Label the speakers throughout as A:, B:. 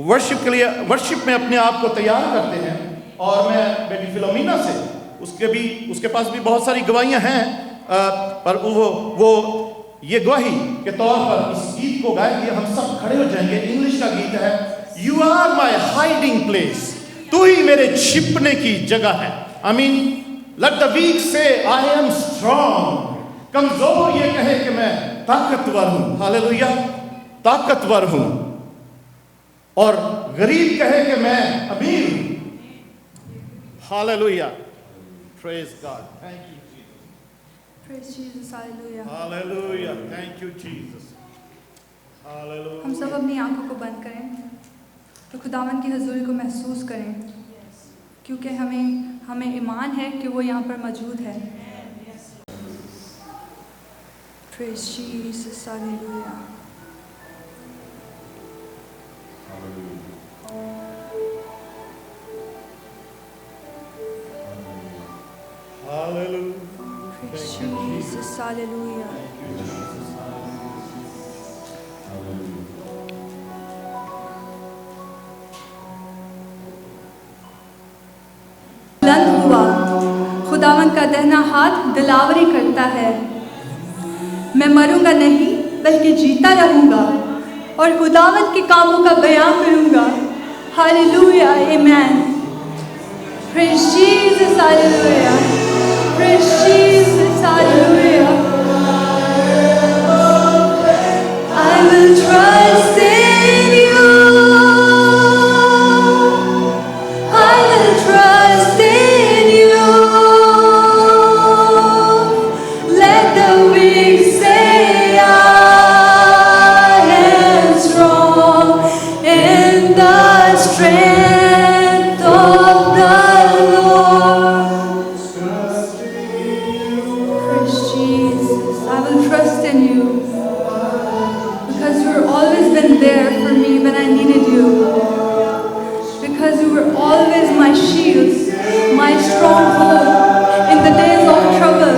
A: Worship के लिए, worship में अपने आप को तैयार करते हैं। और मैं बेटी फिलोमिना से, उसके पास भी बहुत सारी गवाहियां हैं, पर वो ये गवाही के तौर पर इस गीत को गाएंगे। हम सब खड़े हो जाएंगे। इंग्लिश का गीत है, you are my hiding place, तू ही मेरे छिपने की जगह है। I mean, let the weak say I am strong, कमजोर ये कहे कि मैं ताकतवर हूं। हालेलुया, ताकतवर हूं। और गरीब कहे कि मैं अमीर हूं। Hallelujah, praise God, thank you Jesus,
B: praise Jesus, hallelujah,
A: hallelujah, thank you Jesus, hallelujah.
B: हम सब अपनी आंखों को बंद करें तो खुदावन की हजूरी को महसूस करें, क्योंकि हमें ईमान है कि वो यहाँ पर मौजूद है। Praise Jesus, hallelujah.
A: Hallelujah.
B: Praise Jesus, hallelujah. बुलंद हुआ, खुदावन का दाहिना हाथ दिलावरी करता है। मैं मरूंगा नहीं बल्कि जीता रहूंगा और खुदावन के कामों का बयान करूंगा। Hallelujah, amen. Praise Jesus, hallelujah. Praise Jesus, hallelujah. I will trust in you. I will trust in you. Let the weak say I am strong in the strength of the there for me when I needed you, because you were always my shield, my stronghold in the days of trouble,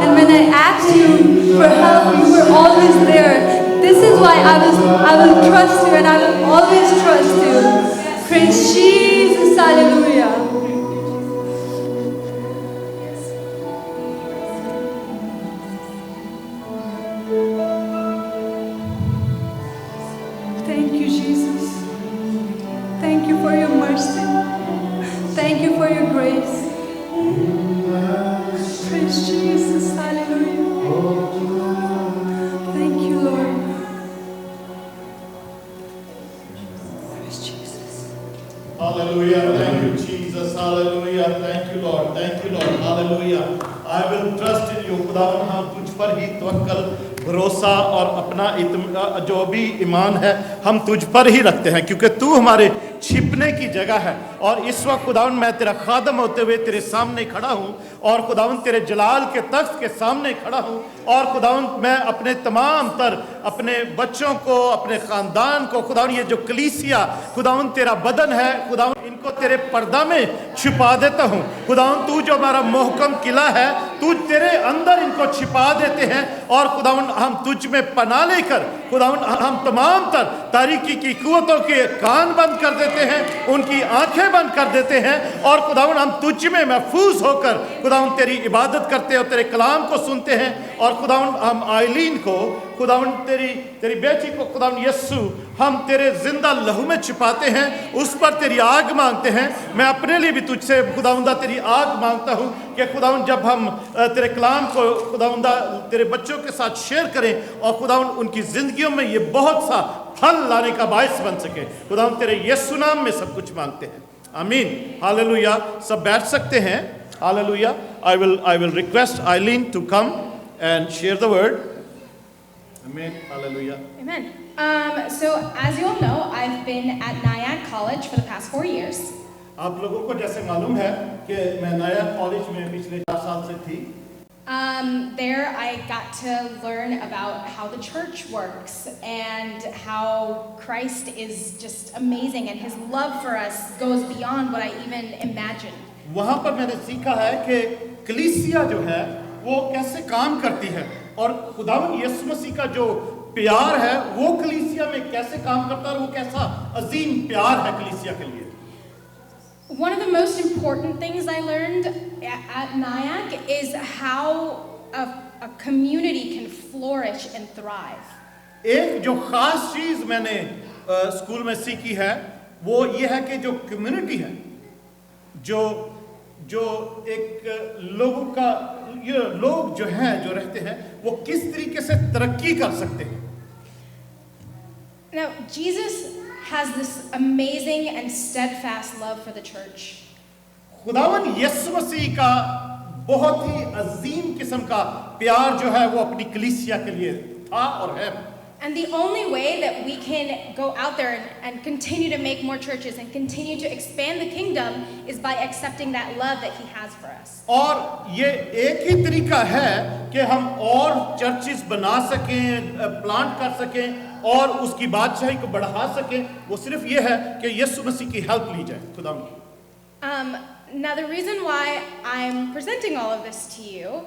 B: and when I asked you for help, you were always there. This is why I will trust you, and I will always trust you. Praise Jesus, hallelujah. Thank you, Jesus. Thank you for your mercy. Thank you for your grace. Praise Jesus. Hallelujah. Thank you, Lord. Praise Jesus.
A: Hallelujah. Thank you, Jesus. Hallelujah. Thank you, Lord. Thank you, Lord. Hallelujah. I will trust in you. खुदावन हम तुझ पर ही तवक्कल, भरोसा और अपना जो भी ईमान है हम तुझ पर ही रखते हैं, क्योंकि तू हमारे छिपने की जगह है। और इस वक्त खुदावन मैं तेरा खादम होते हुए तेरे सामने खड़ा हूँ, और खुदावन तेरे जलाल के तख्त के सामने खड़ा हूँ। और खुदावन मैं अपने तमाम तर अपने बच्चों को, अपने ख़ानदान को, खुदावन ये जो कलीसिया खुदावन तेरा बदन है, खुदावन इनको तेरे पर्दा में छिपा देता हूँ। खुदावन तू जो हमारा मोहकम किला है, तू तेरे अंदर इनको छिपा देते हैं। और खुदावन हम तुझ में पनाह लेकर खुदावन हम तमाम तर तारीकी की कुव्वतों के कान बंद कर देते हैं, उनकी आंखें बंद कर देते हैं। और खुदावन हम तुझ में महफूज होकर खुदावन तेरी इबादत करते हैं और तेरे कलाम को सुनते हैं। और खुदावन हम आइलीन को, खुदावन तेरी बेटी को, खुदावन यस्सु हम तेरे जिंदा लहू में छिपाते हैं, उस पर तेरी आग मांगते हैं। मैं अपने लिए भी तुझसे खुदावंदा तेरी आग मांगता हूँ कि खुदावन जब हम तेरे कलाम को खुदावंदा तेरे बच्चों के साथ शेयर करें और खुदावन उनकी जिंदगियों में ये बहुत सा फल लाने का बायस बन सके। खुदावन तेरे यस्सु नाम में सब कुछ मांगते हैं, आमीन। हालेलुया। सब बैठ सकते हैं। Hallelujah. I will request Eileen to come and share the word. Amen. Hallelujah.
C: Amen. So as you all know, I've been at Nyack College for the past 4 years.
A: आप लोगों को जैसे मालूम है कि मैं नयाक कॉलेज में पिछले 4 साल से थी।
C: There I got to learn about how the church works and how Christ is just amazing and his love for us goes beyond what I even imagined.
A: वहाँ पर मैंने सीखा है कि कलीसिया जो है वो कैसे काम करती है, और खुदावन यीशु मसीह का जो प्यार है वो कलीसिया में कैसे काम करता है और वो कैसा अजीम प्यार है कलीसिया के लिए।
C: One of the most important things I learned at Nyack is how a community can flourish and thrive.
A: एक जो खास चीज मैंने स्कूल में सीखी है वो ये है कि जो कम्युनिटी है, जो एक लोगों का ये लोग जो हैं जो रहते हैं वो किस तरीके से तरक्की कर सकते हैं।
C: Now, Jesus has this amazing and steadfast love for the church.
A: खुदावन यीशु मसीह का बहुत ही अजीम किस्म का प्यार जो है वो अपनी कलीसिया के लिए था और है।
C: And the only way that we can go out there and continue to make more churches and continue to expand the kingdom is by accepting that love that He has for us.
A: और ये एक ही तरीका है कि हम और churches बना सकें, प्लांट कर सकें और उसकी बादशाही को बढ़ा सकें, वो सिर्फ ये है कि यीशु मसीह की हेल्प ली जाए खुदा की।
C: Now the reason why I'm presenting all of this to you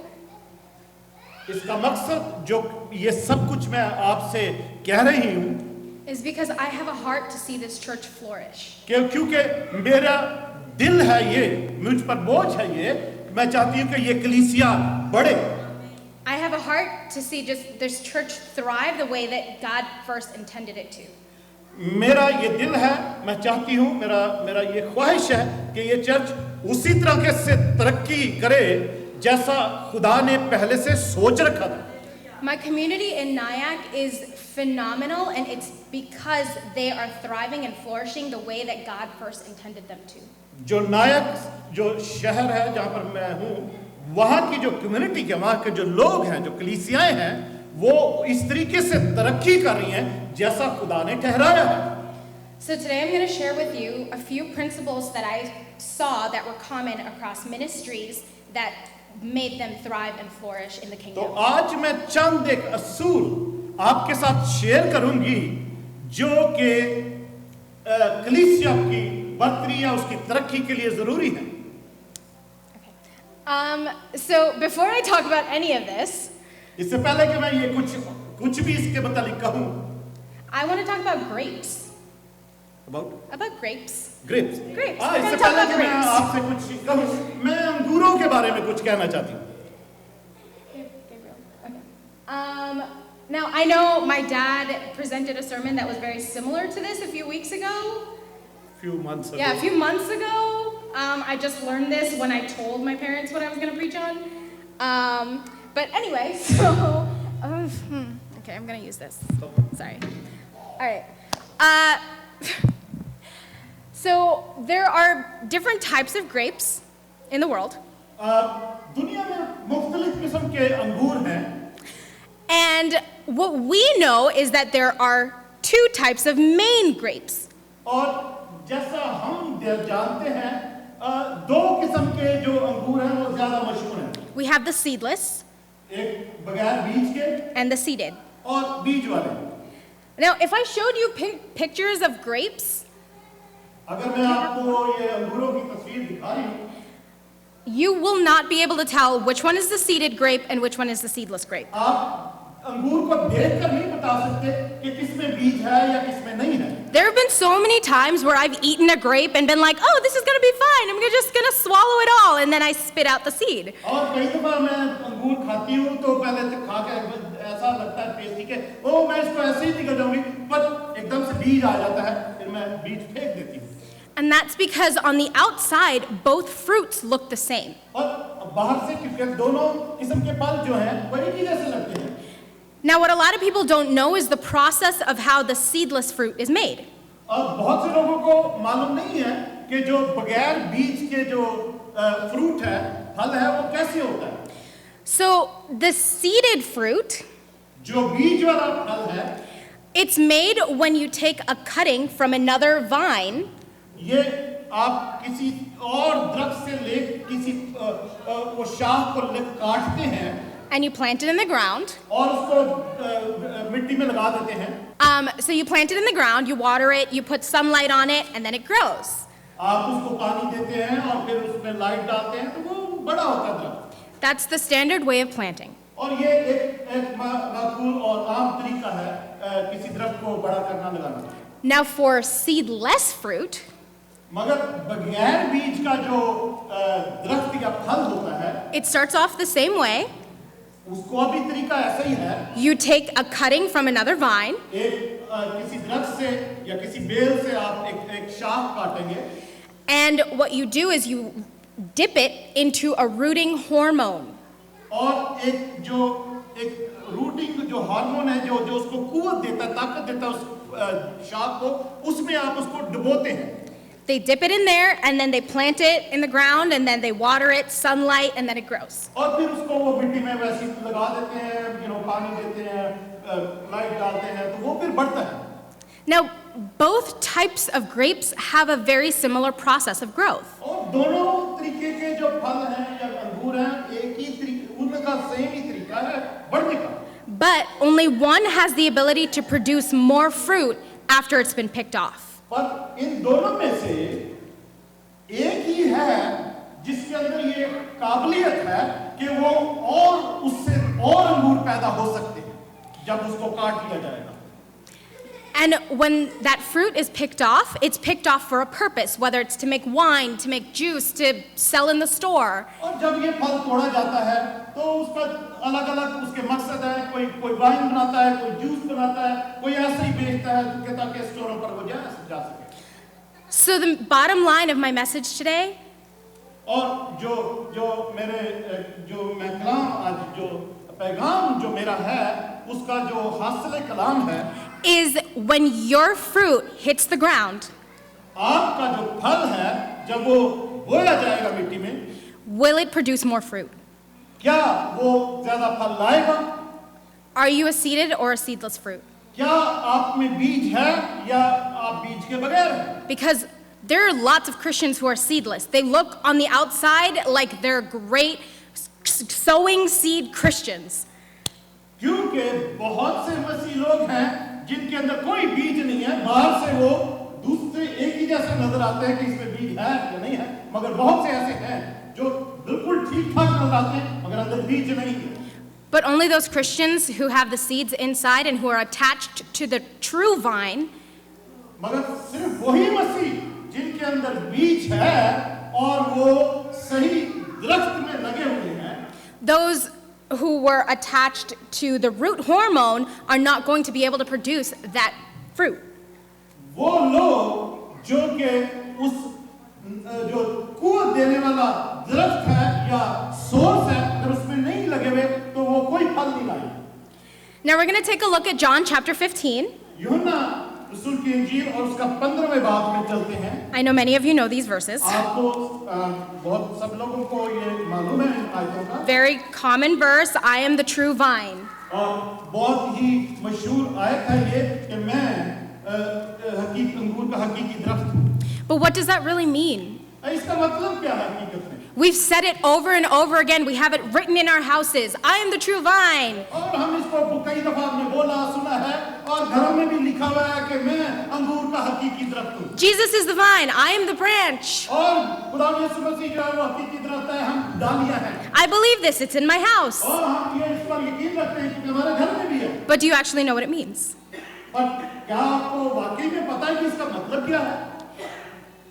A: इसका मकसद जो ये सब कुछ मैं आपसे कह रही हूँ
C: is because I have a heart to see this church flourish.
A: क्योंकि मेरा दिल है ये, मुझ पर बोझ है ये, मैं चाहती हूँ कि ये कलीसिया बढ़े।
C: I have a heart to see just this church thrive the way that God first intended it to.
A: मेरा ये दिल है, मैं चाहती हूँ, मेरा ये ख्वाहिश है कि ये चर्च उसी तरह से तरक्की करे जैसा खुदा ने पहले से सोच रखा था।
C: My community in Nyack is phenomenal, and it's because they are thriving and flourishing the way that God first intended them to.
A: जो नायक जो शहर है जहाँ पर मैं हूँ, वहाँ की जो कम्युनिटी के वहाँ के जो लोग हैं, जो कलीसियाएं हैं, वो इस तरीके से तरक्की कर रही हैं जैसा खुदा ने ठहराया है।
C: So today I'm going to share with you a few principles that I saw that were common across ministries that made them thrive and flourish in the
A: तो
C: kingdom.
A: आज मैं चंद एक असूल आपके साथ शेयर करूंगी जो कि कलीसिया की बढ़तरी या उसकी तरक्की के लिए जरूरी है।
C: So before I talk about any of this,
A: इससे पहले कि मैं ये कुछ भी इसके मतलब कहूँ,
C: I want to talk about grapes.
A: About
C: grapes.
A: grapes.
C: Grapes.
A: हाँ,
C: We're
A: इससे
C: gonna talk
A: पहले
C: about
A: कि मैं
C: grapes.
A: आपसे कुछ कहूँ, मैं अंगूरों के बारे में कुछ कहना चाहती हूँ।
C: Gabriel. Okay. Now I know my dad presented a sermon that was very similar to this a few weeks ago.
A: Few months ago.
C: Yeah, a few months ago. I just learned this when I told my parents what I was going to preach on. But anyway, so okay, I'm going to use this. Sorry. All right. So there are different types of grapes in the world.
A: दुनिया में मुख्तलिफ किस्म के अंगूर हैं।
C: And what we know is that there are two types of main grapes.
A: और जैसा हम जानते हैं, दो किस्म के जो अंगूर हैं वो ज़्यादा मशहूर हैं।
C: We have the seedless
A: एक बगैर बीज के
C: and the seeded.
A: और बीज वाले।
C: Now, if I showed you pictures of grapes,
A: अगर मैं आपको ये अंगूरों की तस्वीर दिखा रही हूँ,
C: you will not be able to tell which one is the seeded grape and which one is the seedless grape.
A: आप अंगूर को देखकर नहीं बता सकते कि किसमें बीज है या किसमें नहीं है।
C: There have been so many times where I've eaten a grape and been like, oh, this is going to be fine. I'm just going to swallow it all. And then I spit out the seed.
A: और कई दफा मैं अंगूर खाती हूँ तो पहले तो खा के ऐसा लगता है टेस्टी के ओ मैं इसको ऐसे ही निकल जाऊंगी, पर एकदम से बीज आ जाता है, फिर मैं बीज फेंक देती हूँ।
C: And that's because on the outside, both fruits look the same.
A: और बाहर से क्योंकि दोनों किस्म के फल जो हैं वही की जैसे लगते हैं।
C: Now, what a lot of people don't know is the process of how the seedless fruit is made.
A: और बहुत से लोगों को मालूम नहीं है कि जो बगैर बीज के जो फ्रूट है, फल है, वो कैसे होता है।
C: So, the seeded fruit,
A: जो बीज वाला फल है,
C: it's made when you take a cutting from another vine.
A: ये आप किसी और दरख्त से ले किसी वो शाख को काटते हैं
C: And you plant it in the ground.
A: और उसको मिट्टी में लगा देते हैं।
C: So you plant it in the ground, you water it, you put sunlight on it, and then it grows.
A: आप उसको पानी देते हैं और फिर उसमें लाइट डालते हैं तो वो बड़ा होता है दरख्त।
C: That's the standard way of planting.
A: और ये एक माकूल और आम तरीका है किसी दरख्त को बड़ा करना लगाना।
C: Now, for seedless fruit,
A: मगर बगैर बीज का जो दरख्त या फल होता है,
C: it starts off the same way.
A: उसको भी तरीका ऐसा ही है।
C: You take a cutting from another vine,
A: एक किसी दरख्त से या किसी बेल से आप एक शाख काटेंगे,
C: and what you do is you dip it into a rooting hormone.
A: और एक रूटिंग जो हार्मोन है जो उसको कुव्वत देता है, ताकत देता है उस शाख को, उसमें आप उसको डुबोते हैं।
C: They dip it in there, and then they plant it in the ground, and then they water it, sunlight, and then it grows.
A: और फिर उसको वो मिट्टी में वैसे ही लगा देते हैं, पानी देते हैं, लाइट डालते हैं, तो वो फिर बढ़ता है।
C: Now, both types of grapes have a very similar process of growth.
A: और दोनों तरीके के जो फल हैं या अंगूर हैं, एक ही तरीके, उनका सेम ही तरीका है बढ़ने का।
C: But only one has the ability to produce more fruit after it's been picked off.
A: पर इन दोनों में से एक ही है जिसके अंदर ये काबिलियत है कि वो और उससे और अंगूर पैदा हो सकते हैं जब उसको काट लिया जाएगा।
C: And when that fruit is picked off, it's picked off for a purpose, whether it's to make wine, to make juice, to sell in the store.
A: और जब ये फल तोड़ा जाता है तो उसका अलग-अलग उसके मकसद है, कोई वाइन बनाता है, कोई जूस बनाता है, कोई ऐसे ही बेचता है ताकि स्टोरों पर वो जा सके।
C: So the bottom line of my message today
A: और जो मैं कलाम आज जो पैगाम जो मेरा है उसका जो हासिल कलाम है
C: is when your fruit hits the ground,
A: आपका जो फल है जब वो बोया जाएगा मिट्टी में,
C: will it produce more fruit?
A: क्या वो ज्यादा फल लाएगा?
C: Are you a seeded or a seedless fruit?
A: क्या आप में बीज है या आप बीज के बगैर हैं?
C: Because there are lots of Christians who are seedless. They look on the outside like they're great sowing seed Christians.
A: क्योंकि बहुत से मसीह लोग हैं जिनके अंदर कोई बीज नहीं है, बाहर से वो दूसरे एक ही जैसे नजर आते हैं कि इसमें बीज है या नहीं है, मगर बहुत से ऐसे हैं जो बिल्कुल ठीक ठाक नजर आते हैं मगर अंदर बीज नहीं है।
C: But only those Christians who have the seeds inside and who are attached to the true vine
A: मगर सिर्फ वही मसीह जिनके अंदर बीज है और वो सही दरख्त में लगे हुए हैं,
C: those who were attached to the root hormone are not going to be able to produce that fruit.
A: वो लोग जो कि उस जो कुव्वत देने वाला दरख्त है या सोर्स है, अगर उसमें नहीं लगे हुए तो वो कोई फल नहीं लाएंगे।
C: Now we're going to take a look at John chapter 15.
A: यूहन्ना रसूल की इंजील और उसका 15वें बाब में चलते हैं।
C: I know many of you know these verses.
A: आपको बहुत सब लोगों को ये मालूम है इन आयतों का।
C: Very common verse, I am the true vine.
A: और बहुत ही मशहूर आयत है ये कि मैं अंगूर का हकीकी दरख्त हूँ।
C: But what does that really mean?
A: इसका मतलब क्या है हकीकत में?
C: We've said it over and over again. We have it written in our houses. I am the true vine.
A: और हम इसको कई दफा हमने बोला सुना है और घरों में भी लिखा हुआ है कि मैं अंगूर का हकीकी दरख्त हूँ।
C: Jesus is the vine. I am the branch.
A: और खुदा यीशु मसीह जो है वो हकीकी दरख्त है, हम डालियां हैं।
C: I believe this. It's in my house.
A: और हम ये इस पर यकीन रखते हैं कि हमारे घर में भी है।
C: But do you actually know what it means?
A: पर क्या आपको वाकई में पता है कि इसका मतलब क्या है?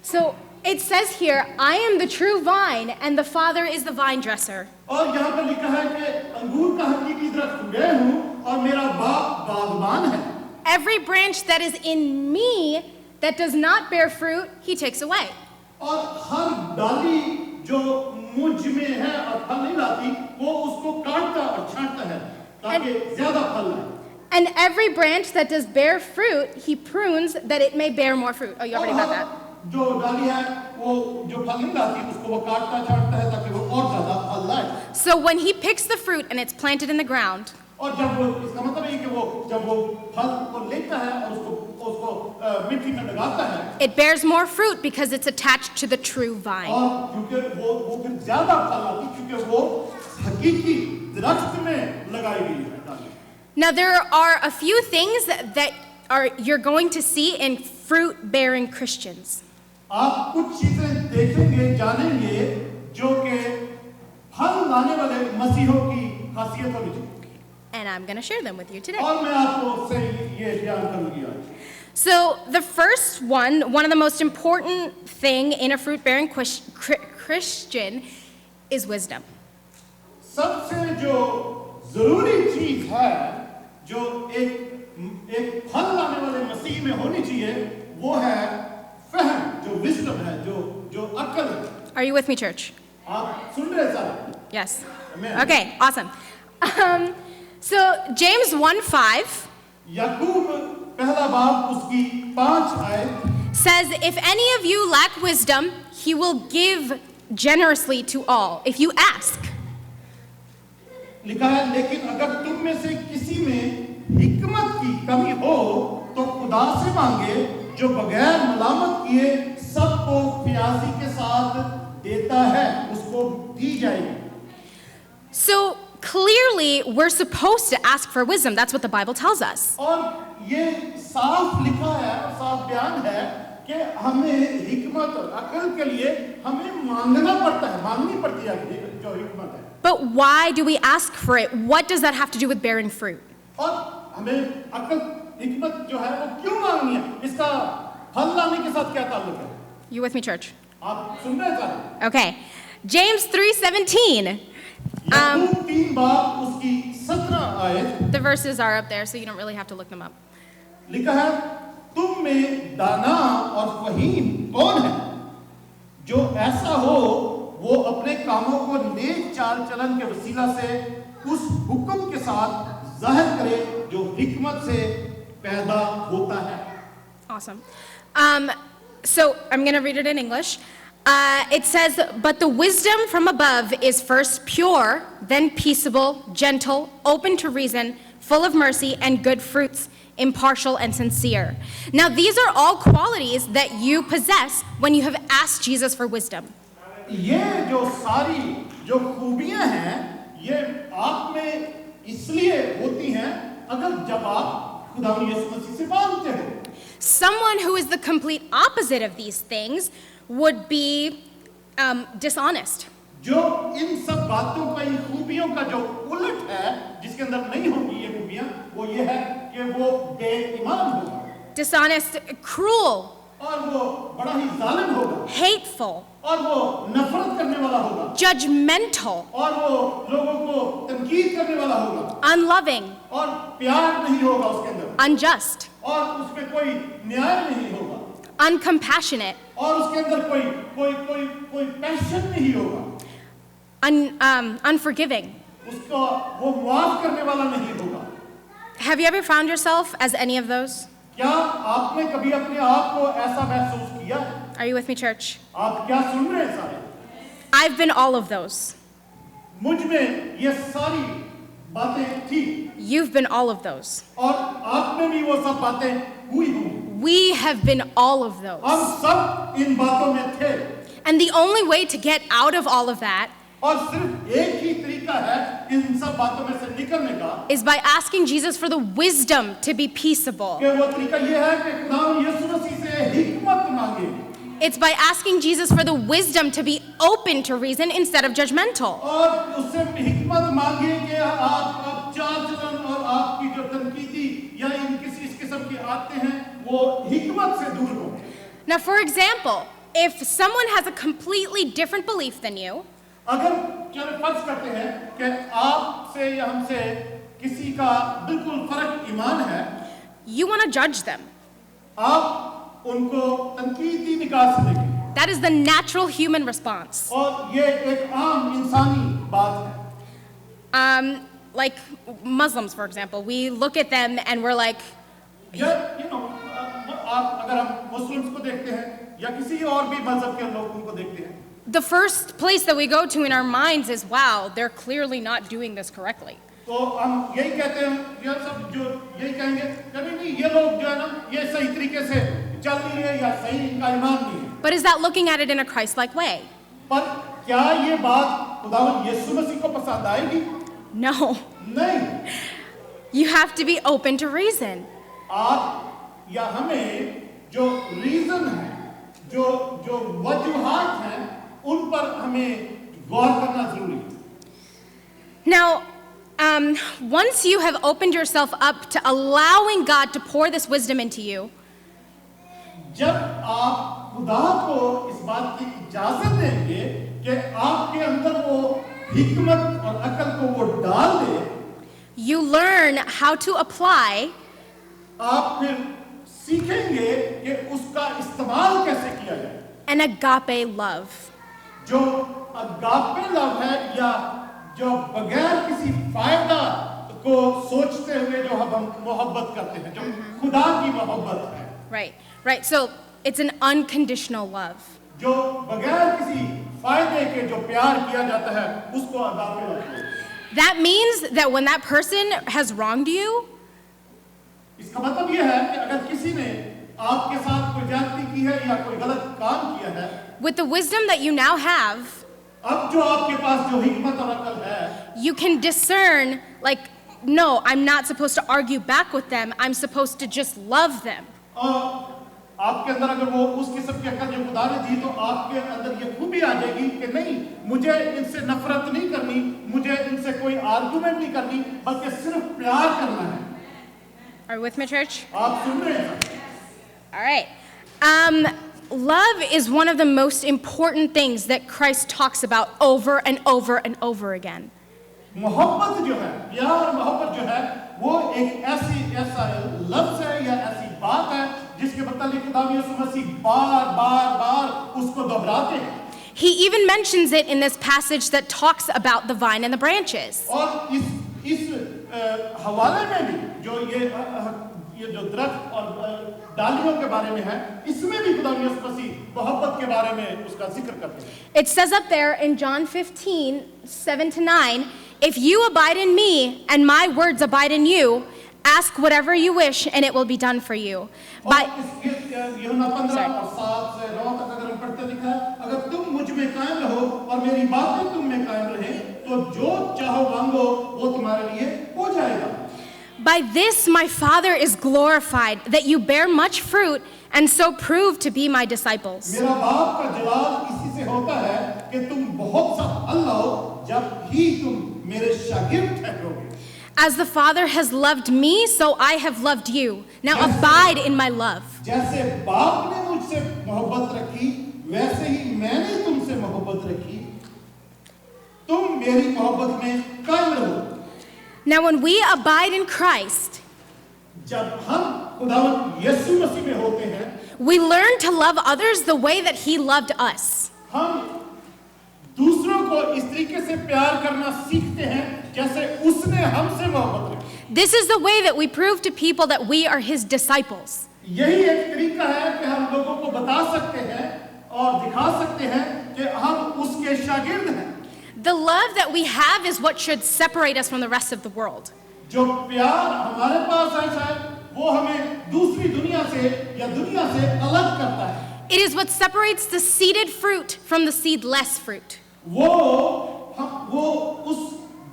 C: So it says here, I am the true vine and the Father is the vine dresser.
A: और यहाँ पर लिखा है कि अंगूर का हकीकी दरख्त मैं हूँ और मेरा बाप बागबान है।
C: Every branch that is in me that does not bear fruit, he takes away.
A: और हर डाली जो मुझ में है और फल नहीं लाती, वो उसको काटता और छांटता है ताकि ज्यादा फल लाए।
C: And every branch that does bear fruit, he prunes that it may bear more fruit. Oh, you already got that.
A: जो डाली है वो जो फल नहीं लाती उसको वो काटता छांटता है ताकि वो और ज्यादा फल लाए।
C: So when he picks the fruit and it's planted in the ground,
A: और जब वो इसका मतलब है कि वो जब वो फल को लेता है और उसको मिट्टी में लगाता है,
C: it bears more fruit because it's attached to the true vine.
A: और क्योंकि वो फिर ज्यादा फल लाती क्योंकि वो हकीकी दरख्त में लगाई गई है डाली।
C: Now there are a few things that you're going to see in fruit-bearing Christians.
A: आप कुछ चीजें देखेंगे जानेंगे जो कि फल लाने वाले मसीहों की खासियत होनी चाहिए
C: and I'm going to share them with you today.
A: और मैं आपको से ये बयान करूंगी आज
C: So, the first one of the most important thing in a fruit-bearing Christian is wisdom.
A: सबसे जो जरूरी चीज है जो एक फल लाने वाले मसीह में होनी चाहिए वो है फहम जो विजडम है जो अक्ल है
C: Are you with me, church?
A: आप सुन रहे हैं सारे
C: Yes.
A: Amen.
C: Okay, awesome. So, James 1:5
A: याकूब पहला बाब उसकी 5 आयत
C: says, "If any of you lack wisdom, he will give generously to all, if you ask."
A: लिखा है लेकिन अगर तुम में से किसी में हिकमत की कमी हो तो खुदा से मांगे जो बगैर मलामत किए सबको प्यासी के साथ देता है उसको दी जाएगी
C: So, clearly, we're supposed to ask for wisdom. That's what the Bible tells us.
A: और ये साफ लिखा है और साफ बयान है कि हमें हिकमत और अकल के लिए हमें मांगना पड़ता है मांगनी पड़ती है जो हिकमत है
C: But why do we ask for it? What does that have to do with bearing fruit?
A: और हमें अकल हिकमत जो है वो क्यों मांगनी है इसका फल लाने के साथ क्या ताल्लुक है
C: You with me, church?
A: आप सुन रहे हैं सारे
C: Okay. James 3:17.
A: याकूब 3 बाब उसकी 17 आयत
C: The verses are up there, so you don't really have to look them up.
A: लिखा है तुम में दाना और फहीम कौन है जो ऐसा हो वो अपने कामों को नेक चाल चलन के वसीला से उस हुक्म के साथ जाहिर करे जो हिकमत से पैदा होता है
C: Awesome. So I'm going to read it in English. It says, "But the wisdom from above is first pure, then peaceable, gentle, open to reason, full of mercy and good fruits, impartial and sincere." Now these are all qualities that you possess when you have asked Jesus for wisdom.
A: ये जो सारी जो खूबियां हैं ये आप में इसलिए होती हैं अगर जब आप खुदा यीशु मसीह से मांगते हो
C: Someone who is the complete opposite of these things would be dishonest.
A: जो इन सब बातों का इन खूबियों का जो उलट है जिसके अंदर नहीं होंगी ये खूबियां वो ये है कि वो बेईमान होगा
C: Dishonest, cruel,
A: और वो बड़ा ही जालिम होगा
C: hateful,
A: और वो नफरत करने वाला होगा
C: judgmental,
A: और वो लोगों को तनकीद करने वाला होगा
C: unloving,
A: और प्यार नहीं होगा उसके अंदर
C: unjust,
A: और उसमें कोई न्याय नहीं होगा
C: uncompassionate,
A: और उसके अंदर कोई पैशन नहीं होगा
C: unforgiving.
A: उसको वो माफ करने वाला नहीं होगा
C: Have you ever found yourself as any of those?
A: क्या आपने कभी अपने आप को ऐसा महसूस किया है?
C: Are you with me, church?
A: आप क्या सुन रहे हैं सारे
C: I've been all of those.
A: मुझ में ये सारी बातें थी
C: You've been all of those.
A: और आप में भी वो सब बातें हुई होंगी
C: We have been all of
A: हम
C: those.
A: सब इन बातों में थे
C: And the only way to get out of all of that
A: और सिर्फ एक ही तरीका है इन सब बातों में से निकलने का
C: is by asking Jesus for the wisdom to be peaceable.
A: कि वो तरीका ये है कि खुदा यीशु मसीह से हिकमत मांगे
C: It's by asking Jesus for the wisdom to be open to reason instead of judgmental.
A: और उससे हिकमत मांगे कि आप चाल चलन और आपकी जो तनकीदी या इन किसी इस किस्म की आते हैं वो हिकमत से दूर हो
C: Now, for example, if someone has a completely different belief than you,
A: अगर चलो फर्ज करते हैं कि आपसे या हमसे किसी का बिल्कुल फर्क ईमान है
C: you want to judge them.
A: आप उनको तनकीदी निगाह से देखें
C: That is the natural human response.
A: और ये एक आम इंसानी बात है
C: Like Muslims, for example, we look at them and we're like,
A: आप अगर हम मुस्लिम्स को देखते हैं या किसी और भी मजहब के लोगों को देखते हैं
C: the first place that we go to in our minds is, wow, they're clearly not doing this correctly.
A: तो हम यही कहते हैं ये सब जो यही कहेंगे कभी नहीं ये लोग जो है ना ये सही तरीके से चल नहीं रहे या सही इनका ईमान नहीं है
C: But is that looking at it in a Christ-like way?
A: पर क्या ये बात खुदावंद यीशु मसीह को पसंद आएगी
C: No.
A: नहीं
C: You have to be open to reason.
A: आप या हमें जो रीजन है जो वजूहात हैं उन पर हमें गौर करना जरूरी है
C: Now, Once you have opened yourself up to allowing God to pour this wisdom into you,
A: जब आप खुदा को इस बात की इजाजत देंगे कि आपके अंदर वो हिकमत और अकल को वो डाल दे,
C: you learn how to apply
A: आप फिर सीखेंगे कि उसका इस्तेमाल कैसे किया जाए।
C: an agape love.
A: जो अगापे लव है या जो बगैर किसी फायदा को सोचते हुए जो हम मोहब्बत करते हैं, जो खुदा की मोहब्बत है,
C: Right. So it's an unconditional love.
A: जो बगैर किसी फायदे के जो प्यार किया जाता है, उसको अगापे लव कहते हैं।
C: That means that when that person has wronged you,
A: इसका मतलब यह है कि अगर किसी ने आपके साथ कोई ज्यादती की है या कोई गलत काम किया है,
C: with the wisdom that you now have,
A: अब जो आपके पास जो हिकमत और अकल है,
C: you can discern, like, no, I'm not supposed to argue back with them. I'm supposed to just love them.
A: और आपके अंदर अगर वो उस किस्म की अकल जो खुदा ने दी, तो आपके अंदर ये खूबी आ जाएगी कि नहीं, मुझे इनसे नफरत नहीं करनी, मुझे इनसे कोई आर्गुमेंट नहीं करनी, बल्कि सिर्फ प्यार करना है।
C: Are you with me, church?
A: आप सुन रहे हैं?
C: All right. Love is one of the most important things that Christ talks about over and over and over again.
A: मोहब्बत जो है, प्यार मोहब्बत जो है, वो एक ऐसा लफ्ज है या ऐसी बात है जिसके मतलब खुदा यीशु मसीह बार उसको दोहराते हैं।
C: He even mentions it in this passage that talks about the vine and the branches.
A: और इस हवाले में भी जो ये जो दरख्त और डालियों के बारे में है, इसमें भी खुदा यीशु मसीह मोहब्बत के बारे में उसका जिक्र करते हैं।
C: It says up there in John 15, 7-9, if you abide in me and my words abide in you, ask whatever you wish and it will be done for you.
A: और यूहन्ना 15 और 7 से 9 तक अगर हम पढ़ते लिखा है, अगर तुम मुझ में कायम रहो और मेरी बातें तुम में कायम रहें, तो जो चाहो मांगो वो तुम्हारे लिए हो जाएगा।
C: By this my Father is glorified, that you bear much fruit and so prove to be my disciples.
A: मेरा बाप का जलाल इसी से होता है कि तुम बहुत सा फल लाओ, जब ही तुम मेरे शागिर्द ठहरोगे।
C: As the Father has loved me, so I have loved you. Now abide in my love.
A: जैसे बाप ने मुझसे मोहब्बत रखी, वैसे ही मैंने तुमसे मोहब्बत रखी, तुम मेरी मोहब्बत में कायम रहो।
C: Now when we abide in Christ,
A: जब हम खुदावंद यीशु मसीह में होते हैं,
C: we learn to love others the way that He loved us.
A: हम दूसरों को इस तरीके से प्यार करना सीखते हैं जैसे उसने हमसे मोहब्बत रखी।
C: This is the way that we prove to people that we are His disciples.
A: यही एक तरीका है कि हम लोगों को बता सकते हैं और दिखा सकते हैं कि हम उसके शागिर्द हैं।
C: The love that we have is what should separate us from the rest of the world.
A: जो प्यार हमारे पास है शायद वो हमें दूसरी दुनिया से या दुनिया से अलग करता है।
C: It is what separates the seeded fruit from the seedless fruit.
A: वो उस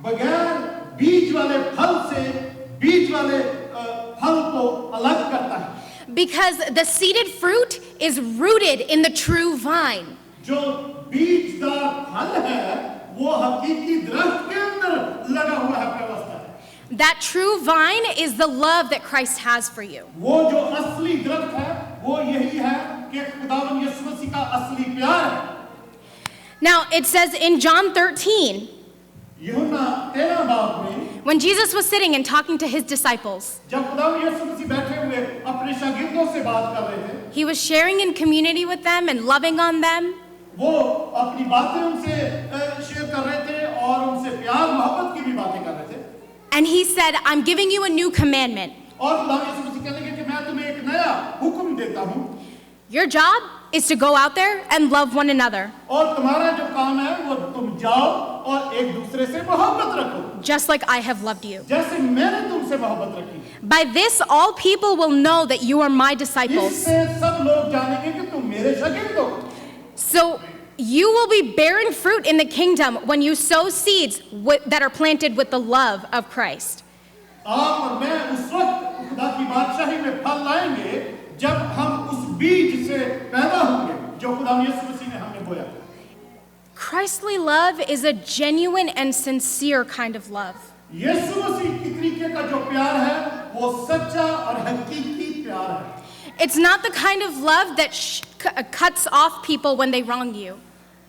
A: बगैर बीज वाले फल से बीज वाले फल को अलग करता है।
C: Because the seeded fruit is rooted in the true vine.
A: जो बीजदार फल है वो हकीकी दरख्त के अंदर लगा हुआ है, व्यवस्था है।
C: That true vine is the love that Christ has for you.
A: वो जो असली दरख्त है वो यही है कि खुदावंद यीशु मसीह का असली प्यार है।
C: Now it says in John 13,
A: यूहन्ना 13 बाब में
C: when Jesus was sitting and talking to his disciples,
A: जब खुदावंद यीशु मसीह बैठे हुए अपने शागिर्दों से बात कर रहे थे,
C: he was sharing in community with them and loving on them.
A: वो अपनी बातें उनसे शेयर कर रहे थे और उनसे प्यार मोहब्बत की भी बातें कर रहे थे।
C: And he said, I'm giving you a new commandment.
A: और खुदावंद यीशु मसीह कहने लगे कि मैं तुम्हें एक नया हुक्म देता हूँ।
C: Your job is to go out there and love one another.
A: और तुम्हारा जो काम है वो तुम जाओ और एक दूसरे से मोहब्बत रखो।
C: Just like I have loved you.
A: जैसे मैंने तुमसे मोहब्बत रखी।
C: By this, all people will know that you are my disciples.
A: इससे सब लोग जानेंगे कि तुम मेरे शागिर्द हो।
C: So you will be bearing fruit in the kingdom when you sow seeds that are planted with the love of Christ.
A: आप और मैं उस वक्त खुदा की बादशाही में फल लाएंगे जब हम उस बीज से पैदा होंगे जो खुदा यीशु मसीह ने हमें बोया।
C: Christly love is a genuine and sincere kind of love.
A: यीशु मसीह की तरीके का जो प्यार है वो सच्चा और हकीकी प्यार है।
C: It's not the kind of love that cuts off people when they wrong you.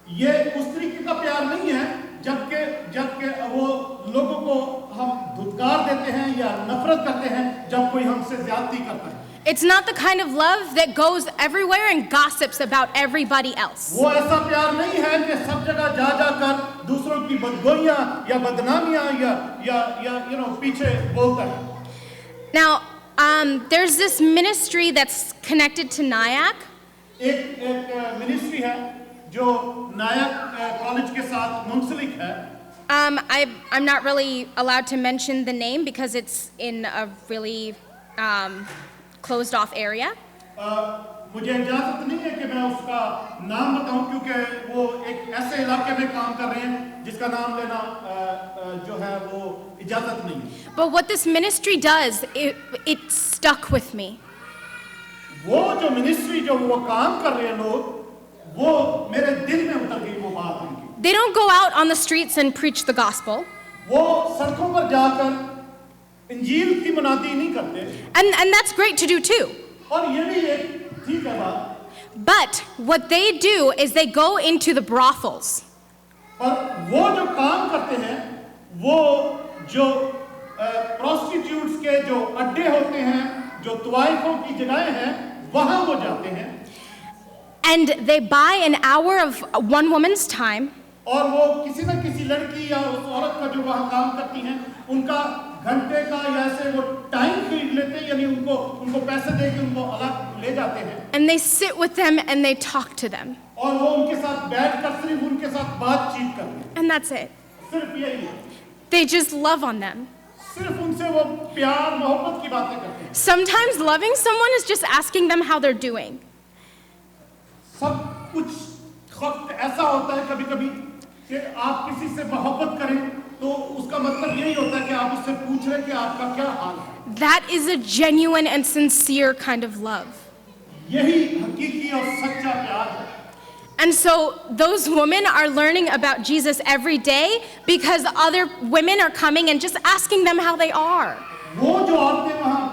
A: ये उस तरीके का प्यार नहीं है जबकि वो लोगों को हम धुतकार देते हैं या नफरत करते हैं जब कोई हमसे ज्यादती करता है।
C: It's not the kind of love that goes everywhere and gossips about everybody else.
A: वो ऐसा प्यार नहीं है कि सब जगह जा जाकर दूसरों की बदगोइयां या बदनामियां या पीछे बोलता है।
C: Now, there's this ministry that's connected to NIAC.
A: एक मिनिस्ट्री है जो नायक कॉलेज के साथ मुंसलिक है।
C: I'm not really allowed to mention the name because it's in a really closed off area.
A: मुझे इजाजत नहीं है कि मैं उसका नाम बताऊं क्योंकि वो एक ऐसे इलाके में काम कर रहे हैं जिसका नाम लेना जो है वो इजाजत नहीं है।
C: But what this ministry does, it stuck with me.
A: वो जो मिनिस्ट्री जो वो काम कर रहे हैं लोग वो मेरे दिल में उतर गई वो बात उनकी।
C: They don't go out on the streets and preach the gospel.
A: वो सड़कों पर जाकर इंजील की मुनादी नहीं करते।
C: And that's great to do too.
A: और ये भी एक ठीक है बात।
C: But what they do is they go into the brothels.
A: और वो जो काम करते हैं वो जो प्रोस्टिट्यूट्स के जो अड्डे होते हैं जो तवाइफों की जगहें हैं वहां वो जाते हैं।
C: And they buy an hour of one woman's time.
A: और वो किसी न किसी लड़की या उस औरत का जो वहां काम करती हैं उनका घंटे का या ऐसे वो टाइम खरीद लेते हैं यानी उनको पैसे दे के उनको अलग ले जाते हैं।
C: And they sit with them and they talk to them.
A: और वो उनके साथ बैठकर सिर्फ उनके साथ बातचीत करते हैं।
C: And that's it.
A: सिर्फ यही है।
C: They just love on them.
A: सिर्फ उनसे वो प्यार मोहब्बत की बातें करते हैं।
C: Sometimes loving someone is just asking them how they're doing.
A: सब कुछ वक्त ऐसा होता है कभी-कभी कि आप किसी से मोहब्बत करें तो उसका मतलब यही होता है कि आप उससे पूछ रहे हैं कि आपका क्या हाल है।
C: That is a genuine and sincere kind of love.
A: यही हकीकी और सच्चा प्यार है।
C: And so those women are learning about Jesus every day because other women are coming and just asking them how they are.
A: वो जो औरतें वहाँ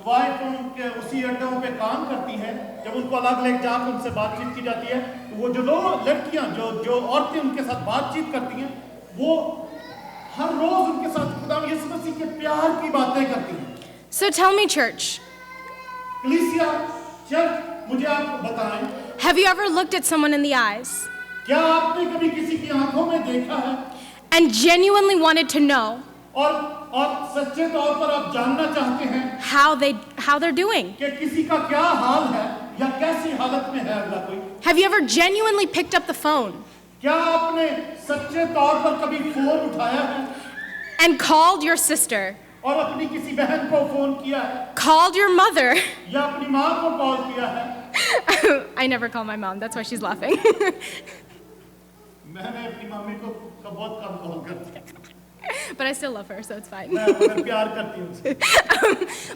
A: तवाइफों के उसी अड्डों पे काम करती हैं जब उनको अलग ले जाकर उनसे बातचीत की जाती है तो वो जो लोग लड़कियां जो औरतें उनके साथ बातचीत करती हैं वो हर रोज उनके साथ खुदा यीशु मसीह के प्यार की बातें करती हैं।
C: So tell me, church,
A: कलीसिया चर्च मुझे आप बताएं
C: have you ever looked at someone in the eyes
A: क्या आपने कभी किसी की आंखों में देखा है
C: and genuinely wanted to know
A: और सच्चे तौर पर आप जानना चाहते हैं
C: how they're doing?
A: कि किसी का क्या हाल है या कैसी हालत में है अगला कोई?
C: Have you ever genuinely picked up the phone
A: क्या आपने सच्चे तौर पर कभी फोन उठाया है
C: and called your sister,
A: और अपनी किसी बहन को फोन किया है
C: called your mother?
A: या अपनी माँ को कॉल किया है?
C: I never call my mom, that's why she's laughing.
A: मैंने अपनी मम्मी को बहुत कम कॉल करती है।
C: But I still love her, so it's fine.
A: मैं मगर प्यार करती हूँ उसे।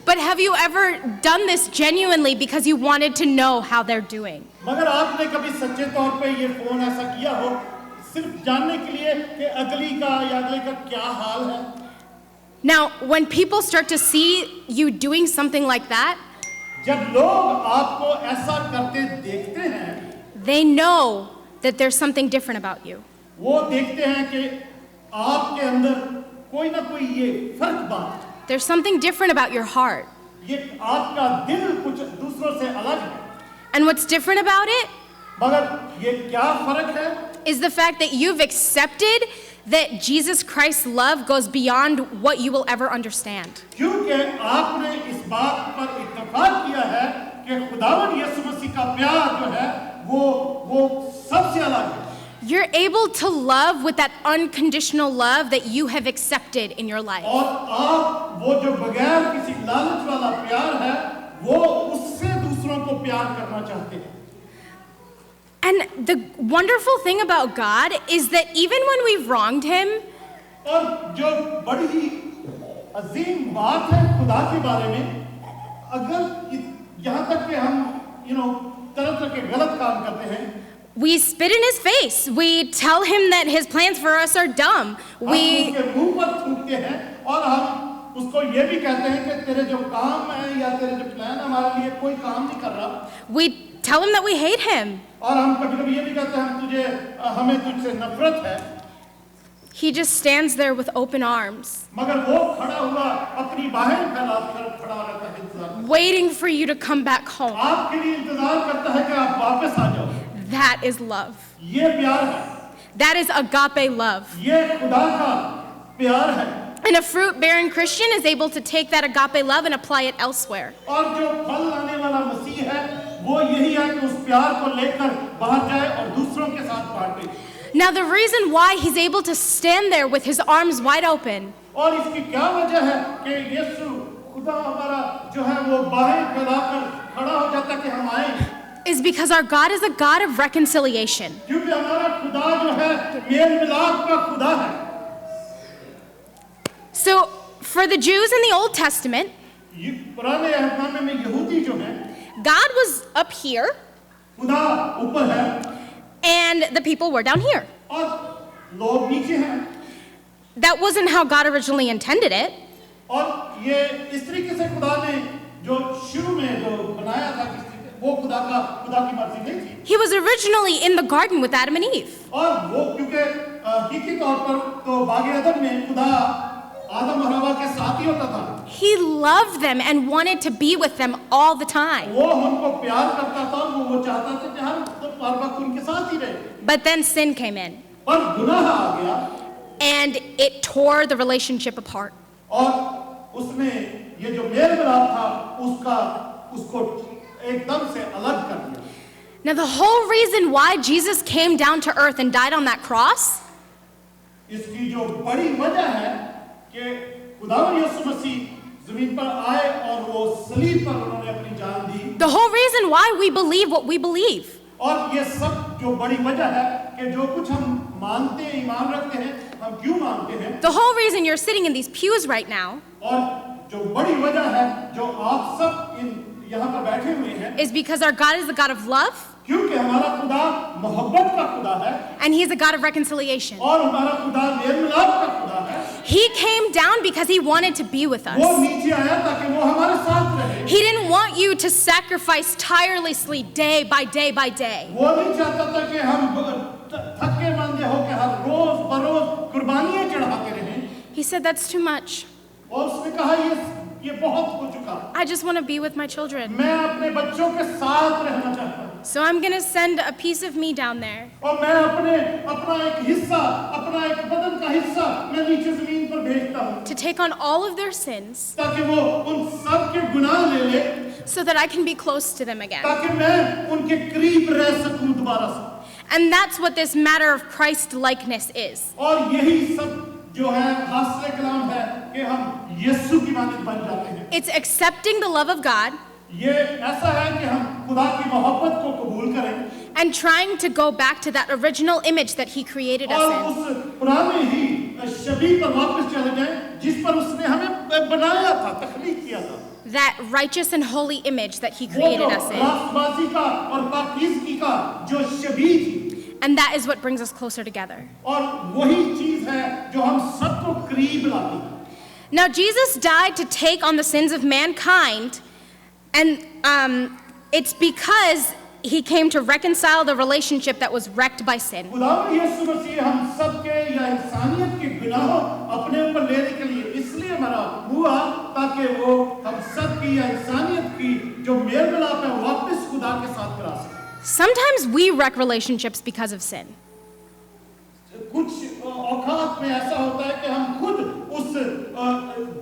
C: But have you ever done this genuinely because you wanted to know how they're doing?
A: मगर आपने कभी सच्चे तौर पे ये फोन ऐसा किया हो सिर्फ जानने के लिए कि अगली का या अगले का क्या हाल है?
C: Now, when people start to see you doing something like that,
A: जब लोग आपको ऐसा करते देखते हैं
C: they know that there's something different about you.
A: वो देखते हैं कि आपके अंदर कोई ना कोई ये फर्क बात
C: There's something different about your heart.
A: ये आपका दिल कुछ दूसरों से अलग है
C: And what's different about it
A: मगर ये क्या फर्क है
C: is the fact that you've accepted that Jesus Christ's love goes beyond what you will ever understand.
A: क्योंकि आपने इस बात पर इत्तेफाक किया है कि खुदावंद यीशु मसीह का प्यार जो है वो सबसे अलग है।
C: You're able to love with that unconditional love that you have accepted in your life.
A: और आप वो जो बगैर किसी लालच वाला प्यार है वो उससे दूसरों को प्यार करना चाहते हैं।
C: And the wonderful thing about God is that even when we've wronged him,
A: और जो बड़ी ही अजीम बात है खुदा के बारे में अगर यहाँ तक कि हम तरह तरह के गलत काम करते हैं
C: We spit in his face. We tell him that his plans for us are dumb.
A: हम
C: We
A: उसके मुंह पर थूकते हैं और हम उसको ये भी कहते हैं कि तेरे जो काम है या तेरे जो प्लान हमारे लिए कोई काम नहीं कर रहा।
C: we tell him that we hate him.
A: और हम कभी-कभी ये भी कहते हैं हमें तुझसे नफरत है।
C: He just stands there with open arms,
A: मगर वो खड़ा हुआ अपनी बाहें फैलाकर खड़ा रहता है इंतजार।
C: waiting for you to come back home.
A: आपके लिए इंतजार करता है कि आप वापस आ जाओ।
C: That is love.
A: ये प्यार है।
C: That is agape love.
A: ये खुदा का प्यार है।
C: And a fruit-bearing Christian is able to take that agape love and apply it elsewhere.
A: और जो फल लाने वाला मसीह है वो यही है कि उस प्यार को लेकर बाहर जाए और दूसरों के साथ बांटे।
C: Now the reason why he's able to stand there with his arms wide open
A: और इसकी क्या वजह है कि यीशु खुदा हमारा जो है वो बाहें फैलाकर खड़ा हो जाता है कि हम आए,
C: is because our God is a God of reconciliation.
A: क्योंकि हमारा खुदा जो है मेल मिलाप का खुदा है।
C: So for the Jews in the Old Testament,
A: ये पुराने अहदनामे में यहूदी जो हैं
C: God was up here
A: खुदा ऊपर है
C: and the people were down here.
A: और लोग नीचे हैं।
C: That wasn't how God originally intended it.
A: और ये इस तरीके से खुदा ने जो शुरू में जो बनाया था वो खुदा की मर्जी नहीं थी।
C: He was originally in the garden with Adam and Eve.
A: और वो क्योंकि हकीकी तौर पर तो बाग एदन में खुदा आदम और हवा के साथ ही होता था।
C: He loved them and wanted to be with them all the time.
A: वो हमको प्यार करता था और वो चाहता था कि हम तो हर वक्त उनके साथ ही रहे।
C: But then sin came in
A: पर गुनाह आ गया
C: and it tore the relationship apart.
A: और उसने ये जो मेल मिलाप था उसको एकदम से अलग कर दिया।
C: Now the whole reason why Jesus came down to earth and died on that cross
A: इसकी जो बड़ी वजह है कि खुदावंद यीशु मसीह जमीन पर आए और वो सलीब पर उन्होंने अपनी जान दी।
C: The whole reason why we believe what we believe
A: और ये सब जो बड़ी वजह है कि जो कुछ हम मानते हैं ईमान रखते हैं हम क्यों मानते हैं।
C: the whole reason you're sitting in these pews right now
A: और जो बड़ी वजह है जो आप सब यहाँ पर बैठे हुए हैं
C: is because our God is the God of love
A: क्योंकि हमारा खुदा मोहब्बत का खुदा है
C: and He is a God of reconciliation.
A: और हमारा खुदा मेल मिलाप का खुदा है।
C: He came down because He wanted to be with
A: वो
C: us.
A: नीचे आया ताकि वो हमारे साथ रहे।
C: He didn't want you to sacrifice tirelessly day by day by day.
A: वो नहीं चाहता था कि हम थके मांदे होकर हर रोज बरोज कुर्बानियां चढ़ाते रहें।
C: He said, that's too much.
A: और उसने कहा ये बहुत हो चुका।
C: I just want to be with my children.
A: मैं अपने बच्चों के साथ रहना चाहता हूँ।
C: So I'm going to send a piece of me down there.
A: और मैं अपना एक हिस्सा अपना एक बदन का हिस्सा मैं नीचे जमीन पर भेजता हूँ
C: To take on all of their sins
A: ताकि वो उन सब के गुनाह ले ले
C: so that I can be close to them again.
A: ताकि मैं उनके करीब रह सकूं दोबारा से।
C: And that's what this matter of Christ likeness is.
A: और यही सब जो है हासिल कलाम है कि हम यीशु की मानद बन जाते हैं।
C: It's accepting the love of God
A: ये ऐसा है कि हम खुदा की मोहब्बत को कबूल करें
C: and trying to go back to that original image that He created
A: और
C: us in.
A: उस पुराने ही शबीह पर वापस चले जाएं जिस पर उसने हमें बनाया था तख्लीक किया था।
C: That righteous and holy image that He
A: वो
C: created
A: जो
C: us in.
A: रास्तबाजी का और पाकीज़गी का जो शबीह थी
C: And that is what brings us closer together.
A: और वही चीज है जो हम सबको करीब लाती है।
C: Now Jesus died to take on the sins of mankind, and it's because He came to reconcile the relationship that was wrecked by sin.
A: खुदावंद यीशु मसीह हम सबके या इंसानियत के गुनाहों अपने ऊपर लेने के लिए इसलिए मरा हुआ ताकि वो हम सबकी या इंसानियत की जो मेल मिलाप है वापस खुदा के साथ करा सके।
C: Sometimes we wreck relationships because of sin.
A: कुछ औकात में ऐसा होता है कि हम खुद उस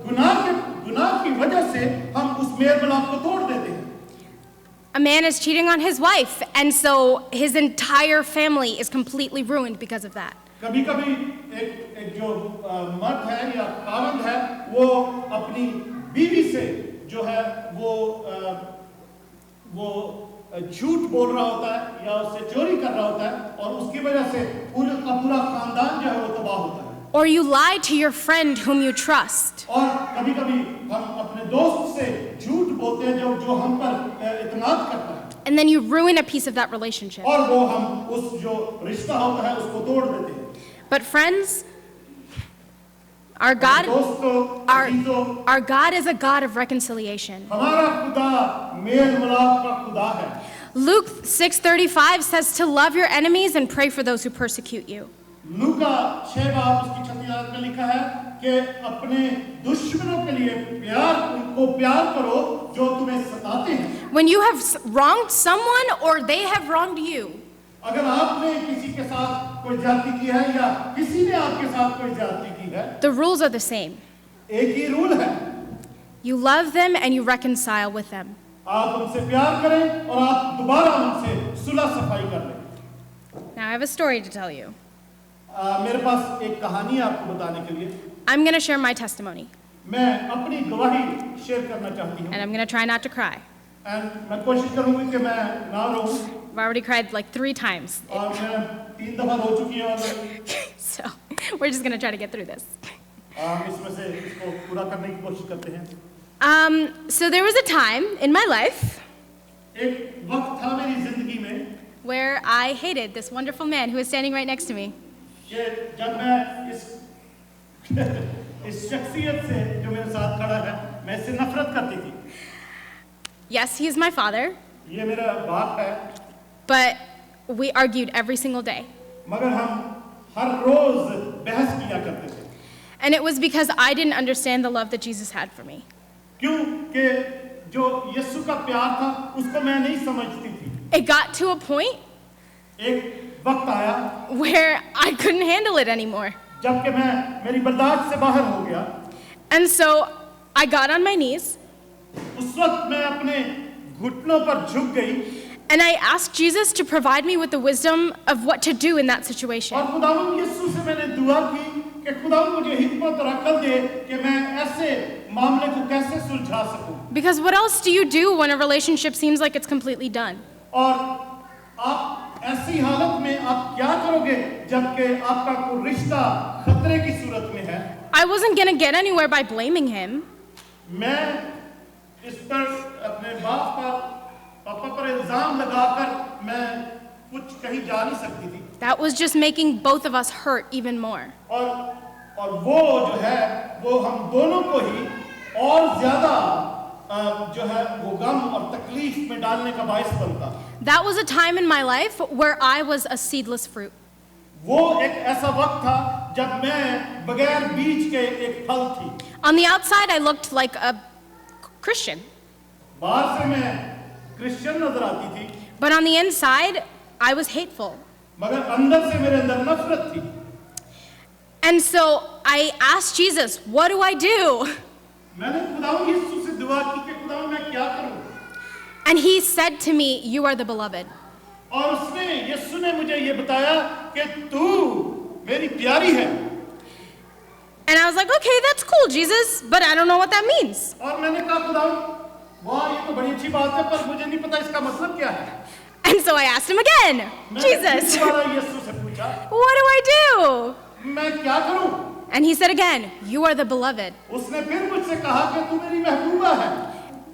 A: गुनाह की वजह से हम उस मेल मिलाप को तोड़ देते हैं।
C: A man is cheating on his wife, and so his entire family is completely ruined because of that.
A: कभी-कभी एक जो मर्द है या खावंद है वो अपनी बीवी से जो है वो झूठ बोल रहा होता है या उससे चोरी कर रहा होता है और उसकी वजह से पूरा खानदान जो है वो तबाह होता है।
C: Or you lie to your friend whom you trust.
A: और कभी-कभी हम अपने दोस्त से झूठ बोलते हैं जो हम पर इत्मीनान करता है।
C: And then you ruin a piece of that relationship.
A: और वो हम उस जो रिश्ता होता है उसको तोड़ देते हैं।
C: But friends, our God,
A: दोस्तों, अजीजों,
C: our God is a God of reconciliation.
A: हमारा खुदा मेल मिलाप का खुदा है।
C: Luke 6:35 says to love your enemies and pray for those who persecute you.
A: लूका 6 बाब उसकी 36 आयत में लिखा है कि अपने दुश्मनों के लिए उनको प्यार करो जो तुम्हें सताते हैं।
C: When you have wronged someone or they have wronged you,
A: अगर आपने किसी के साथ कोई ज्यादती की है या किसी ने आपके साथ कोई ज्यादती की है,
C: the rules are the same.
A: एक ही रूल है,
C: You love them and you reconcile with them.
A: आप उनसे प्यार करें और आप दोबारा उनसे सुलह सफाई कर लें।
C: Now I have a story to tell you.
A: मेरे पास एक कहानी है आपको बताने के लिए।
C: I'm going to share my testimony
A: मैं अपनी गवाही शेयर करना चाहती हूँ।
C: and I'm going to try not to cry.
A: And मैं कोशिश करूँगी कि मैं ना रोऊं।
C: I've already cried like 3 times.
A: और मैं 3 दफा रो चुकी हूँ और
C: So we're just going to try to get through this.
A: हम इसमें से इसको पूरा करने की कोशिश करते हैं।
C: So there was a time in my life
A: एक वक्त था मेरी जिंदगी में
C: where I hated this wonderful man who was standing right next to me.
A: कि जब मैं इस शख्सियत से जो मेरे साथ खड़ा है मैं इससे नफरत करती थी।
C: Yes, he is my father,
A: ये मेरा बाप है,
C: but we argued every single day.
A: मगर हम हर रोज बहस किया करते थे।
C: And it was because I didn't understand the love that Jesus had for me.
A: क्यों कि जो यीशु का प्यार था उसको मैं नहीं समझती थी।
C: It got to a point
A: एक वक्त आया
C: where I couldn't handle it anymore.
A: जबकि मैं मेरी बर्दाश्त से बाहर हो गया।
C: And so I got on my knees
A: उस वक्त मैं अपने घुटनों पर झुक गई
C: and I asked Jesus to provide me with the wisdom of what to do in that situation.
A: और खुदावंद यीशु से मैंने दुआ की कि खुदावंद मुझे हिम्मत और अक्ल दे कि मैं ऐसे मामले को कैसे सुलझा सकूं।
C: Because what else do you do when a relationship seems like it's completely done?
A: और आप ऐसी हालत में आप क्या करोगे जबकि आपका कोई रिश्ता खतरे की सूरत में है।
C: I wasn't going to get anywhere by blaming him.
A: मैं इस पर अपने बाप पर पापा पर इल्जाम लगाकर मैं कुछ कहीं जा नहीं सकती थी।
C: That was just making both of us hurt even more.
A: और वो जो है वो हम दोनों को ही और ज्यादा जो है वो गम और तकलीफ में डालने का बायस बनता।
C: That was a time in my life where I was a seedless fruit.
A: वो एक ऐसा वक्त था जब मैं बगैर बीज के एक फल थी।
C: On the outside, I looked like a Christian.
A: बाहर से मैं क्रिश्चियन नजर आती थी,
C: But on the inside, I was hateful.
A: मगर अंदर से मेरे अंदर नफरत थी।
C: And so I asked Jesus, what do I do?
A: मैंने खुदावंद यीशु से दुआ की कि खुदावंद मैं क्या करूं?
C: And he said to me, you are the beloved.
A: और उसने यीशु ने मुझे ये बताया कि तू मेरी प्यारी है।
C: And I was like, okay, that's cool, Jesus, but I don't know what that means.
A: और मैंने कहा खुदावंद वाह ये तो बड़ी अच्छी बात है पर मुझे नहीं पता इसका मतलब क्या है।
C: And so I asked him again, Jesus,
A: दोबारा यीशु से पूछा
C: what do I do?
A: मैं क्या करूं?
C: And he said again, you are the beloved.
A: उसने फिर मुझसे कहा कि तू मेरी महबूबा है।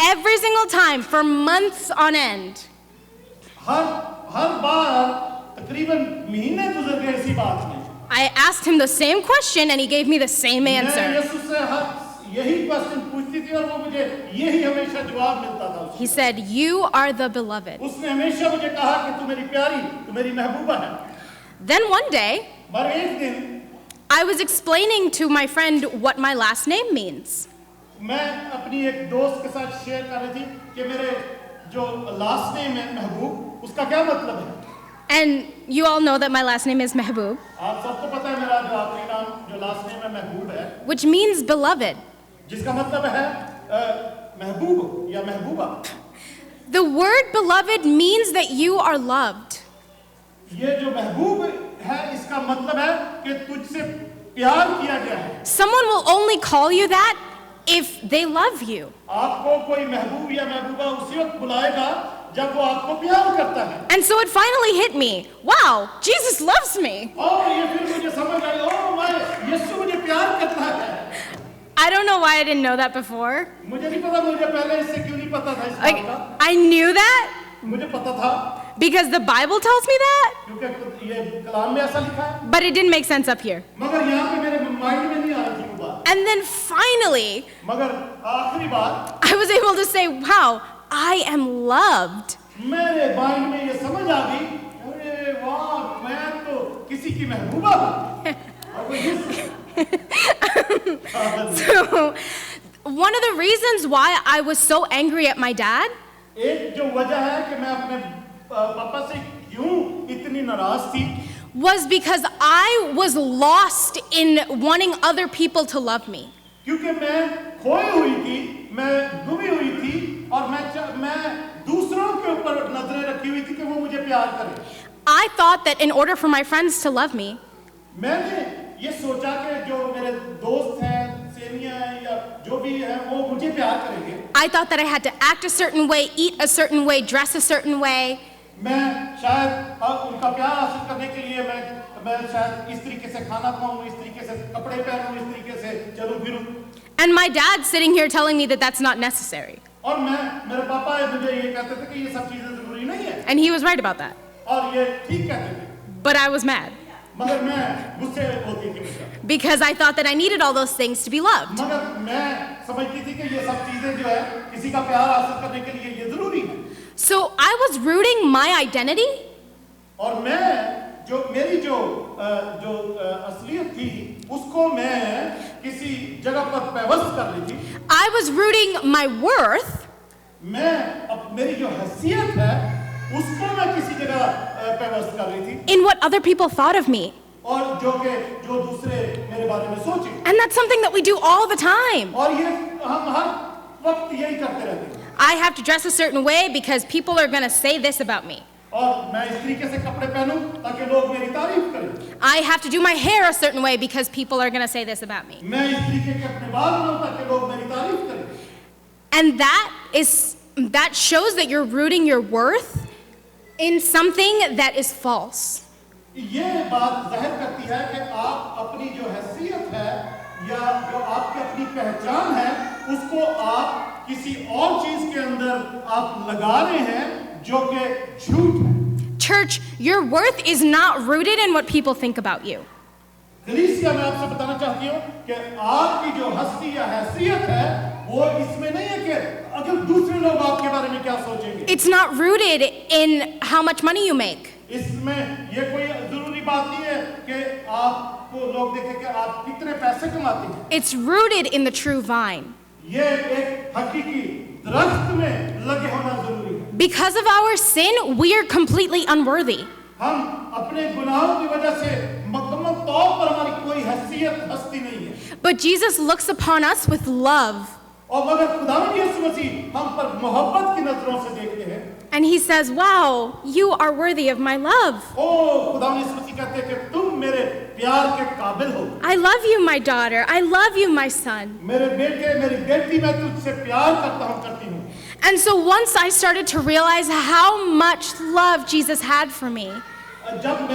C: Every single time for months on end.
A: हर बार तकरीबन महीने गुजर गए इसी बात में।
C: I asked him the same question and he gave me the same
A: मैं
C: answer.
A: यीशु से यही क्वेश्चन पूछती थी और वो मुझे यही हमेशा जवाब मिलता था।
C: He said, you are the beloved.
A: उसने हमेशा मुझे कहा कि तू मेरी प्यारी, तू मेरी महबूबा है।
C: Then one day,
A: मगर एक दिन
C: I was explaining to my friend what my last name means.
A: मैं अपनी एक दोस्त के साथ शेयर कर रही थी कि मेरे जो लास्ट नेम है महबूब उसका क्या मतलब है।
C: And you all know that my last name is Mehboob,
A: आप सबको पता है मेरा जो आखिरी नाम जो लास्ट नेम है महबूब है,
C: which means beloved.
A: जिसका मतलब है महबूब या महबूबा।
C: The word beloved means that you are loved.
A: ये जो महबूब है इसका मतलब है कि तुझसे प्यार किया गया है।
C: Someone will only call you that if they love you.
A: आपको कोई महबूब या महबूबा उसी वक्त बुलाएगा जब वो आपको प्यार करता है।
C: And so it finally hit me. Wow, Jesus loves me.
A: और ये फिर मुझे समझ आई, ओह माय यीशु मुझे प्यार करता है।
C: I don't know why I didn't know that before.
A: मुझे नहीं पता, मुझे पहले इससे क्यों नहीं पता था इस बात
C: Like,
A: का।
C: I knew that,
A: मुझे पता था
C: because the Bible tells me that,
A: क्योंकि ये कलाम में ऐसा लिखा है,
C: but it didn't make sense up here.
A: मगर यहाँ पे मेरे माइंड में नहीं आ रही थी वो बात।
C: And then finally,
A: मगर आखिरी बार
C: I was able to say, wow, I am loved.
A: मेरे माइंड में ये समझ आ गई, अरे वाह, मैं तो किसी की महबूबा हूँ।
C: So, one of the reasons why I was so angry at my dad
A: एक जो वजह है कि मैं अपने पापा से क्यों इतनी नाराज थी,
C: was because I was lost in wanting other people to love me.
A: क्योंकि मैं खोई हुई थी, मैं डूबी हुई थी और मैं दूसरों के ऊपर नजरें रखी हुई थी कि वो मुझे प्यार करें।
C: I thought that in order for my friends to love me,
A: मैंने ये सोचा कि जो मेरे दोस्त हैं, सेनिया हैं या जो भी हैं, वो मुझे प्यार करेंगे।
C: I thought that I had to act a certain way, eat a certain way, dress a certain way.
A: मैं शायद उनका प्यार हासिल करने के लिए मैं शायद इस तरीके से खाना खाऊं, इस तरीके से कपड़े पहनूं, इस तरीके से चलूं फिरूं।
C: And my dad sitting here telling me that that's not necessary.
A: और मेरे पापा मुझे ये कहते थे कि ये सब चीजें जरूरी नहीं है,
C: And he was right about that.
A: और ये ठीक कहते थे।
C: But I was mad
A: मगर मैं गुस्से होती थी मुझसे,
C: because I thought that I needed all those things to be loved.
A: मगर मैं समझती थी कि ये सब चीजें जो है किसी का प्यार हासिल करने के लिए ये जरूरी है।
C: So I was rooting my identity
A: और मैं जो मेरी जो असलियत थी उसको मैं किसी जगह पर पेवस्त कर ली थी।
C: I was rooting my worth
A: मेरी जो हैसियत है उसको मैं किसी जगह पेवस्त कर रही थी
C: in what other people thought of me.
A: और जो दूसरे मेरे बारे में सोचे।
C: And that's something that we do all the time.
A: और ये हम हर वक्त यही करते रहते हैं।
C: I have to dress a certain way because people are going to say this about me.
A: और मैं इस तरीके से कपड़े पहनूं ताकि लोग मेरी तारीफ करें।
C: I have to do my hair a certain way because people are going to say this about me.
A: मैं इस तरीके के अपने बाल बनाऊं ताकि लोग मेरी तारीफ करें।
C: And that shows that you're rooting your worth in something that is false.
A: ये बात जाहिर करती है कि आप अपनी जो हैसियत है या जो आपकी अपनी पहचान है उसको आप किसी और चीज के अंदर आप लगा रहे हैं जो कि झूठ है।
C: Church, your worth is not rooted in what people think about you.
A: कलीसिया मैं आपसे बताना चाहती हूँ कि आपकी जो हस्ती या हैसियत है वो इसमें नहीं है कि अगर दूसरे लोग आपके बारे में क्या सोचेंगे।
C: It's not rooted in how much money you make.
A: इसमें ये कोई जरूरी बात नहीं है कि आपको लोग देखें कि आप कितने पैसे कमाते हैं।
C: It's rooted in the true vine.
A: ये एक हकीकी दरख्त में लगे होना जरूरी है।
C: Because of our sin, we are completely unworthy.
A: हम अपने गुनाहों की वजह से मुकम्मल तौर पर हमारी कोई हैसियत हस्ती नहीं है।
C: But Jesus looks upon us with love.
A: और मगर खुदावंद यीशु मसीह हम पर मोहब्बत की नजरों से देखते हैं।
C: And he says, wow, you are worthy of my love.
A: ओ खुदावंद यीशु मसीह कहते हैं कि तुम मेरे प्यार के काबिल हो।
C: I love you, my daughter. I love you, my son.
A: मेरे बेटे, मेरी बेटी, मैं तुझसे प्यार करती हूँ।
C: And so once I started to realize how much love Jesus had for me,
A: जब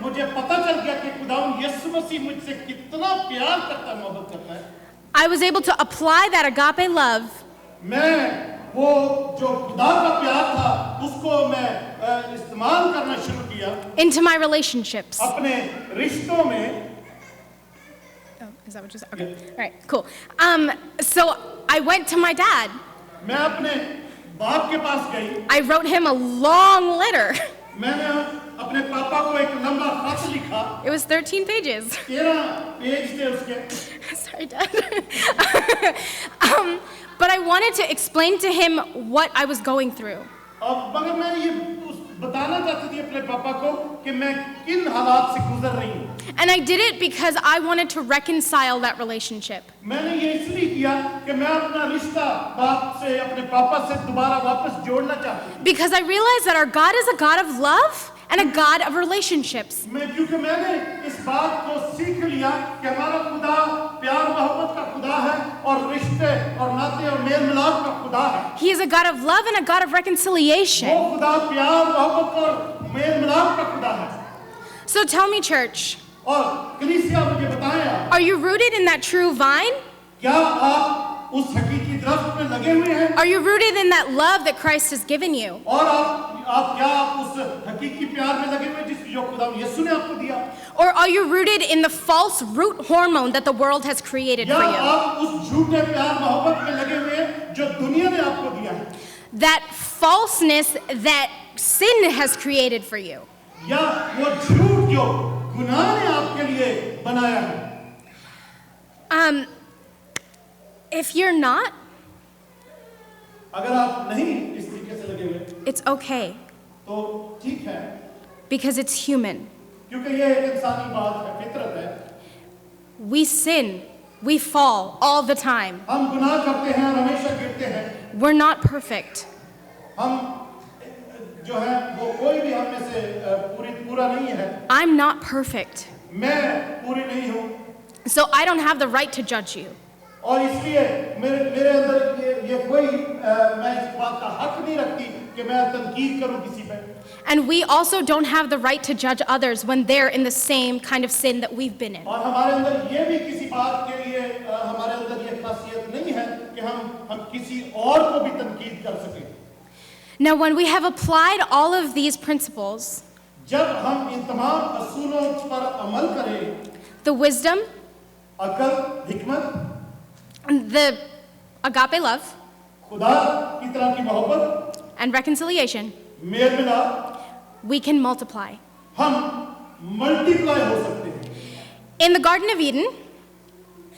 A: मुझे पता चल गया कि खुदावंद यीशु मसीह मुझसे कितना प्यार करता है, मोहब्बत करता है,
C: I was able to apply that agape love
A: मैं वो जो खुदा का प्यार था उसको मैं इस्तेमाल करना शुरू किया
C: into my relationships.
A: अपने रिश्तों में।
C: Oh, is that what you said? Okay. All right, cool. So I went to my dad.
A: मैं अपने बाप के पास गई।
C: I wrote him a long letter.
A: मैंने अपने पापा को एक लंबा खत लिखा।
C: It was 13 pages.
A: 13 पेज थे उसके।
C: Sorry, Dad. But I wanted to explain to him what I was going through.
A: अब मगर मैं ये बताना चाहती थी अपने पापा को कि मैं किन हालात से गुजर रही हूँ।
C: And I did it because I wanted to reconcile that relationship.
A: मैंने ये इसलिए किया कि मैं अपना रिश्ता बाप से, अपने पापा से दोबारा वापस जोड़ना चाहती हूँ।
C: Because I realized that our God is a God of love and a God of relationships.
A: क्योंकि मैंने इस बात को सीख लिया कि हमारा खुदा प्यार मोहब्बत का खुदा है और रिश्ते और नाते और मेल मिलाप का खुदा है।
C: He is a God of love and a God of reconciliation.
A: वो खुदा प्यार मोहब्बत और मेल मिलाप का खुदा है।
C: So tell me, church,
A: और कलीसिया मुझे बताएं,
C: are you rooted in that true vine?
A: क्या आप उस हकीकी गिरफ्त में लगे हुए हैं?
C: Are you rooted in that love that Christ has given you?
A: और आप उस हकीकी प्यार में लगे हुए जो खुदा यीशु ने आपको दिया?
C: Or are you rooted in the false root hormone that the world has created
A: या
C: for you?
A: आप उस झूठे प्यार मोहब्बत में लगे हुए हैं जो दुनिया ने आपको दिया है?
C: That falseness that sin has created for you.
A: या वो झूठ जो गुनाह ने आपके लिए बनाया है?
C: If you're not,
A: अगर आप नहीं इस तरीके से लगे हुए
C: it's okay
A: तो ठीक है,
C: because it's human.
A: क्योंकि ये एक इंसानी बात है, फितरत है।
C: We sin, we fall all the time.
A: हम गुनाह करते हैं और हमेशा गिरते हैं।
C: We're not perfect.
A: हम जो है वो कोई भी हम में से पूरा नहीं है।
C: I'm not perfect,
A: मैं पूरी नहीं हूँ
C: so I don't have the right to judge you.
A: और इसलिए मेरे अंदर ये कोई मैं इस बात का हक नहीं रखती कि मैं तनकीद करूँ किसी पे।
C: And we also don't have the right to judge others when they're in the same kind of sin that we've been in.
A: और हमारे अंदर ये भी किसी बात के लिए हमारे अंदर ये खासियत नहीं है कि हम किसी और को भी तनकीद कर सकें।
C: Now, when we have applied all of these principles,
A: जब हम इन तमाम असूलों पर अमल करें,
C: the wisdom,
A: अकल, हिकमत,
C: the agape love,
A: खुदा की तरह की मोहब्बत,
C: and reconciliation,
A: मेल मिलाप,
C: we can multiply.
A: हम मल्टीप्लाई हो सकते हैं।
C: In the Garden of Eden,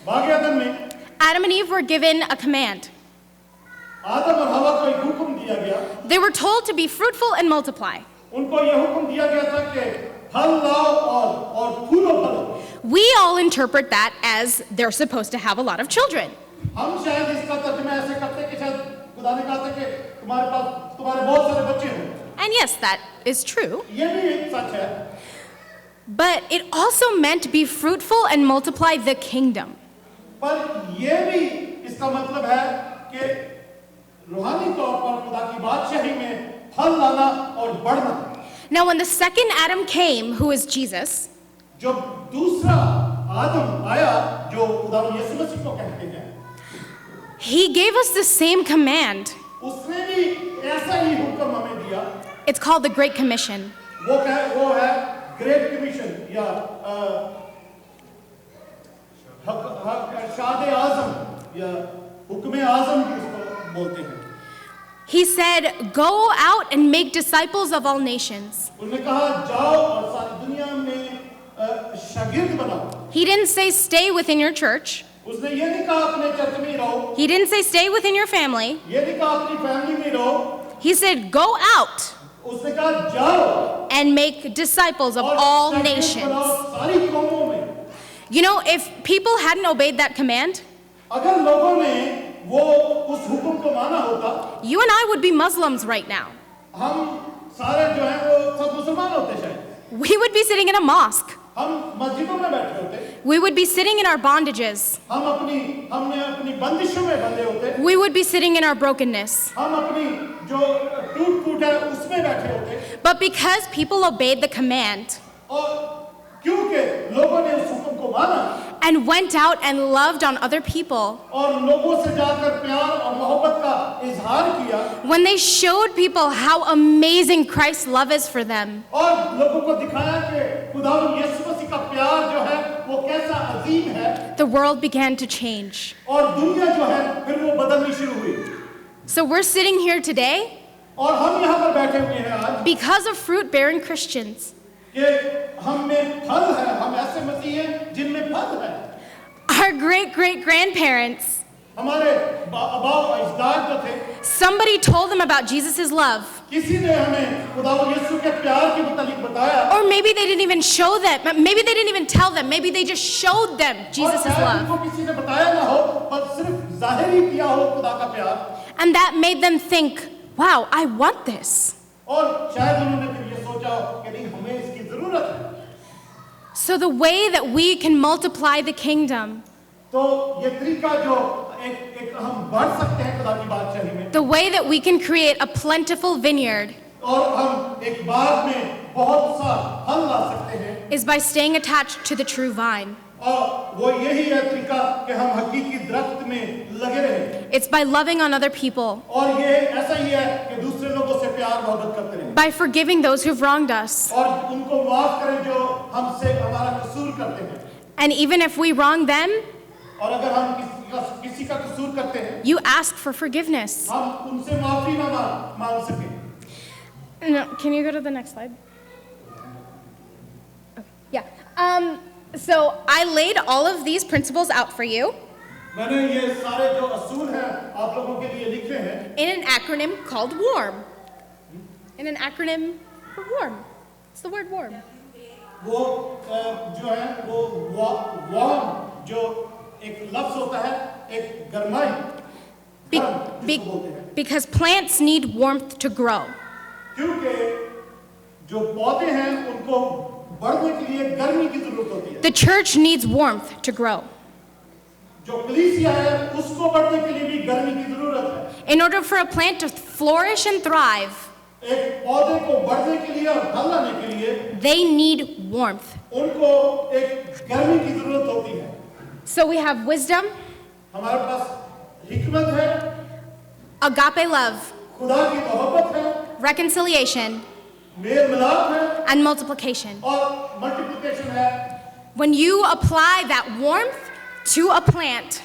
A: Bagh Edan में
C: Adam and Eve were given a command.
A: आदम और हवा को एक हुक्म दिया गया।
C: They were told to be fruitful and multiply.
A: उनको यह हुक्म दिया गया था कि फल लाओ और फूलो फलो।
C: We all interpret that as they're supposed to have a lot of children.
A: हम शायद इसका तर्जुमा ऐसे करते हैं कि शायद खुदा ने कहा था कि तुम्हारे बहुत सारे बच्चे हों।
C: And yes, that is true.
A: ये भी एक सच है।
C: But it also meant be fruitful and multiply the kingdom.
A: पर ये भी इसका मतलब है कि रूहानी तौर पर खुदा की बादशाही में फल लाना और बढ़ना।
C: Now, when the second Adam came, who is Jesus,
A: जब दूसरा आदम आया जो खुदा यीशु मसीह को कहते हैं,
C: he gave us the same command.
A: उसने भी ऐसा ही हुक्म हमें दिया।
C: It's called the Great Commission.
A: वो है ग्रेट कमीशन या शाद आज़म या हुक्म आज़म भी उसको बोलते हैं।
C: He said, go out and make disciples of all nations.
A: उन्होंने कहा जाओ और सारी दुनिया में शागिर्द बनाओ।
C: He didn't say stay within your church.
A: उसने ये नहीं कहा अपने चर्च में ही रहो।
C: He didn't say stay within your family.
A: ये नहीं कहा अपनी फैमिली में रहो।
C: He said, go out
A: उसने कहा जाओ
C: and make disciples of
A: और
C: all
A: शागिर्द
C: nations.
A: बनाओ सारी कौमों में।
C: You know, if people hadn't obeyed that command,
A: अगर लोगों ने वो उस हुक्म को माना होता,
C: you and I would be Muslims right now.
A: हम सारे जो हैं वो सब मुसलमान होते शायद।
C: We would be sitting in a mosque.
A: हम मस्जिदों में बैठे होते।
C: We would be sitting in our bondages.
A: हमने अपनी बंदिशों में बंधे होते।
C: We would be sitting in our brokenness.
A: हम अपनी जो टूट फूट है उसमें बैठे होते।
C: But because people obeyed the command
A: और क्योंकि लोगों ने उस हुक्म को माना
C: and went out and loved on other people,
A: और लोगों से जाकर प्यार और मोहब्बत का इजहार किया
C: when they showed people how amazing Christ's love is for them,
A: और लोगों को दिखाया कि खुदावंद यीशु मसीह का प्यार जो है वो कैसा अजीम है
C: the world began to change.
A: और दुनिया जो है फिर वो बदलनी शुरू हुई।
C: So we're sitting here today
A: और हम यहाँ पर बैठे हुए हैं आज
C: because of fruit-bearing Christians.
A: कि हम में फल है, हम ऐसे मसीह हैं जिनमें फल है।
C: Our great-great-grandparents,
A: हमारे आबाओ अजदाद जो थे,
C: somebody told them about Jesus' love.
A: किसी ने हमें खुदावंद यीशु के प्यार के मुतालिक बताया।
C: Or maybe they didn't even show them. Maybe they didn't even tell them. Maybe they just showed them Jesus'
A: और शायद
C: love.
A: उनको किसी ने बताया ना हो, पर सिर्फ जाहिर ही किया हो खुदा का प्यार।
C: And that made them think, wow, I want this.
A: और शायद उन्होंने फिर ये सोचा हो कि नहीं हमें इसकी जरूरत है।
C: So the way that we can multiply the kingdom,
A: तो ये तरीका जो एक हम बढ़ सकते हैं खुदा की बादशाही में
C: the way that we can create a plentiful vineyard,
A: और हम एक बाग में बहुत सा फल ला सकते हैं
C: is by staying attached to the true vine.
A: और वो यही है तरीका कि हम हकीकी दरख्त में लगे रहें।
C: It's by loving on other people,
A: और ये ऐसा ही है कि दूसरे लोगों से प्यार मोहब्बत करते रहें
C: by forgiving those who've wronged us.
A: और उनको माफ करें जो हमसे हमारा कसूर करते हैं।
C: And even if we wrong them,
A: और अगर हम किसी का कसूर करते हैं,
C: you ask for forgiveness.
A: हम उनसे माफी ना मांग सकें।
C: No, can you go to the next slide? Okay. Yeah. So I laid all of these principles out for you
A: मैंने ये सारे जो असूल हैं आप लोगों के लिए लिखे हैं
C: in an acronym called WARM. In an acronym for warm. It's the word warm.
A: वो जो है वो वार्म जो एक लफ्ज होता है एक गर्माई
C: Be-
A: गर्म
C: be-
A: जिसको बोलते हैं
C: because plants need warmth to grow.
A: क्योंकि जो पौधे हैं उनको बढ़ने के लिए गर्मी की जरूरत होती है
C: The church needs warmth to grow.
A: जो कलीसिया है उसको बढ़ने के लिए भी गर्मी की जरूरत है
C: In order for a plant to flourish and thrive,
A: एक पौधे को बढ़ने के लिए और फल लाने के लिए
C: they need warmth.
A: उनको एक गर्मी की जरूरत होती है
C: So we have wisdom,
A: हमारे पास हिकमत है
C: agape love,
A: खुदा की मोहब्बत है
C: reconciliation,
A: मेल मिलाप है
C: and multiplication.
A: और मल्टीप्लिकेशन है
C: When you apply that warmth to a plant,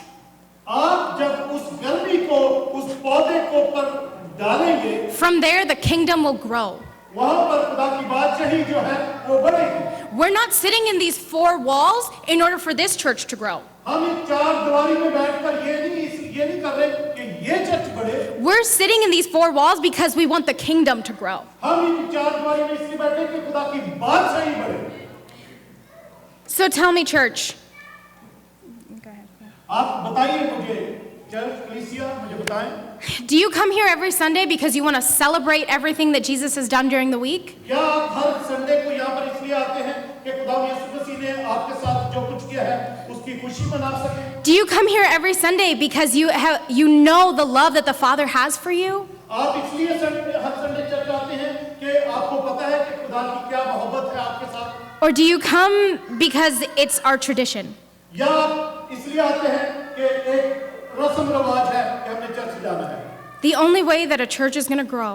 A: आप जब उस गर्मी को उस पौधे को पर डालेंगे
C: from there the kingdom will grow.
A: वहां पर खुदा की बादशाही जो है वो बढ़ेगी
C: We're not sitting in these four walls in order for this church to grow.
A: हम इन चार दीवारी में बैठकर ये नहीं कर रहे कि ये चर्च बढ़े
C: We're sitting in these four walls because we want the kingdom to grow.
A: हम इन चार दीवारी में इसलिए बैठे कि खुदा की बादशाही बढ़े
C: So tell me, church. Go ahead.
A: आप बताइए मुझे चर्च कलीसिया मुझे बताएं
C: Do you come here every Sunday because you want to celebrate everything that Jesus has done during the week?
A: क्या आप हर संडे को यहाँ पर इसलिए आते हैं कि खुदा यीशु मसीह ने आपके साथ जो कुछ किया है उसकी खुशी मना सकें
C: Do you come here every Sunday because you know the love that the Father has for you?
A: आप इसलिए हर संडे चर्च आते हैं कि आपको पता है कि खुदा की क्या मोहब्बत है आपके साथ
C: Or do you come because it's our tradition?
A: या आप इसलिए आते हैं कि एक रस्म रिवाज है कि हमने चर्च जाना है
C: The only way that a church is going to grow,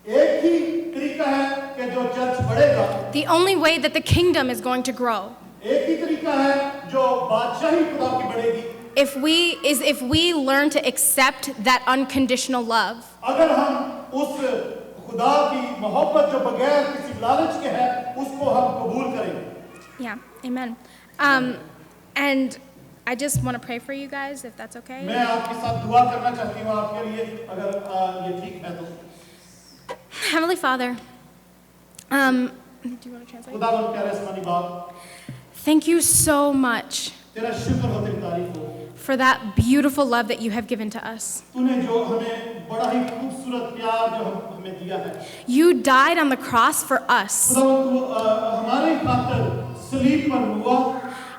A: एक ही तरीका है कि जो चर्च बढ़ेगा
C: the only way that the kingdom is going to grow,
A: एक ही तरीका है जो बादशाही खुदा की बढ़ेगी
C: if we learn to accept that unconditional love.
A: अगर हम उस खुदा की मोहब्बत जो बगैर किसी लालच के है उसको हम कबूल करेंगे
C: Yeah, amen. And I just want to pray for you guys, if that's okay.
A: मैं आपके साथ दुआ करना चाहती हूँ आपके लिए अगर ये ठीक है तो
C: Heavenly Father, do you want to translate?
A: खुदावंद प्यारे आसमानी बाप
C: Thank you so much
A: तेरा शुक्र हो तेरी तारीफ हो
C: for that beautiful love that you have given to us.
A: तूने जो हमें बड़ा ही खूबसूरत प्यार जो हमें दिया है
C: You died on the cross for us.
A: खुदावंद तू हमारे खातिर सलीब पर हुआ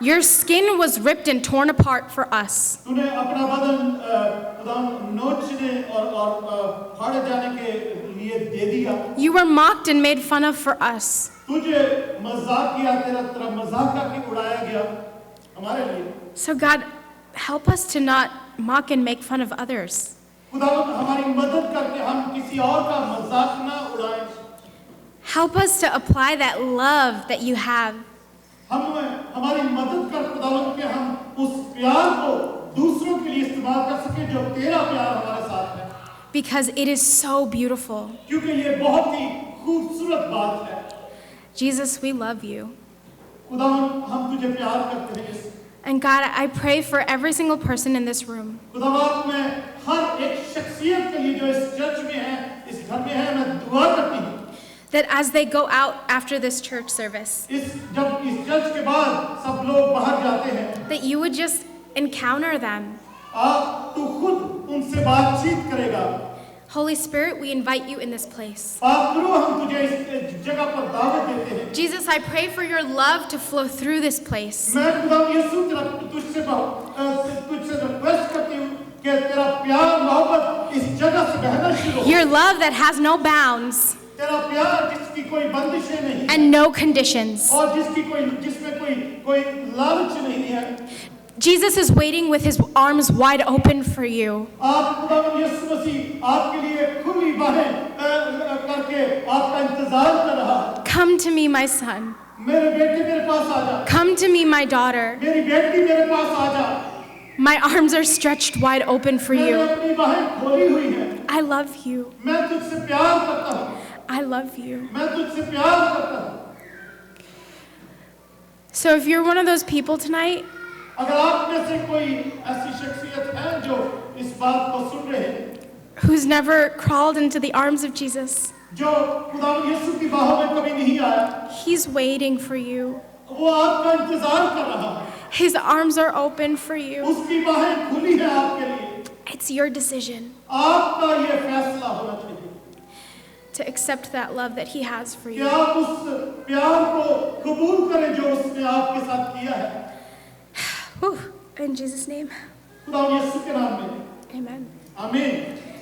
C: Your skin was ripped and torn apart for us.
A: तूने अपना बदन खुदावंद नोचने और फाड़े जाने के लिए दे दिया
C: You were mocked and made fun of for us.
A: तुझे मजाक किया तेरा मजाक करके उड़ाया गया हमारे लिए
C: So God, help us to not mock and make fun of others.
A: खुदावंद हमारी मदद करके हम किसी और का मजाक ना उड़ाएं
C: Help us to apply that love that you have.
A: हमारी मदद कर खुदावंद के हम उस प्यार को दूसरों के लिए इस्तेमाल कर सके जो तेरा प्यार हमारे साथ है
C: Because it is so beautiful.
A: क्योंकि ये बहुत ही खूबसूरत बात है
C: Jesus, we love you.
A: खुदावंद हम तुझे प्यार करते हैं
C: And God, I pray for every single person in this room
A: खुदावंद मैं हर एक शख्सियत के लिए जो इस चर्च में है इस घर में है मैं दुआ करती हूँ
C: that as they go out after this church service,
A: जब इस चर्च के बाद सब लोग बाहर जाते हैं
C: that you would just encounter them.
A: तू खुद उनसे बातचीत करेगा
C: Holy Spirit, we invite you in this place.
A: पाप गुरु हम तुझे इस जगह पर दावत देते हैं
C: Jesus, I pray for your love to flow through this place.
A: मैं खुदावंद यीशु तुझसे रिक्वेस्ट करती हूँ कि तेरा प्यार मोहब्बत इस जगह से बहना शुरू हो
C: Your love that has no bounds
A: तेरा प्यार जिसकी कोई बंदिशें नहीं
C: and no conditions.
A: और जिसमें कोई कोई लालच नहीं है।
C: Jesus is waiting with his arms wide open for you.
A: आप खुदावंद यीशु मसीह आपके लिए खुली बाहें करके आपका इंतजार कर रहा है।
C: Come to me, my son.
A: मेरे बेटे मेरे पास आ जा।
C: Come to me, my daughter.
A: मेरी बेटी मेरे पास आ जा।
C: My arms are stretched wide open for
A: मैंने
C: you.
A: अपनी बाहें खोली हुई हैं।
C: I love you.
A: मैं तुझसे प्यार करता हूँ।
C: I love you.
A: मैं तुझसे प्यार करता हूँ।
C: So if you're one of those people tonight
A: अगर आप में से कोई ऐसी शख्सियत है जो इस बात को सुन रहे हैं,
C: who's never crawled into the arms of Jesus,
A: जो खुदावंद यीशु की बाहों में कभी नहीं आया,
C: he's waiting for you.
A: वो आपका इंतजार कर रहा है।
C: His arms are open for you.
A: उसकी बाहें खुली हैं आपके लिए।
C: It's your decision
A: आपका ये फैसला होना चाहिए
C: to accept that love that he has for
A: कि
C: you.
A: आप उस प्यार को कबूल करें जो उसने आपके साथ किया है।
C: Whew. In Jesus' name,
A: खुदावंद यीशु के नाम में
C: amen.
A: आमीन।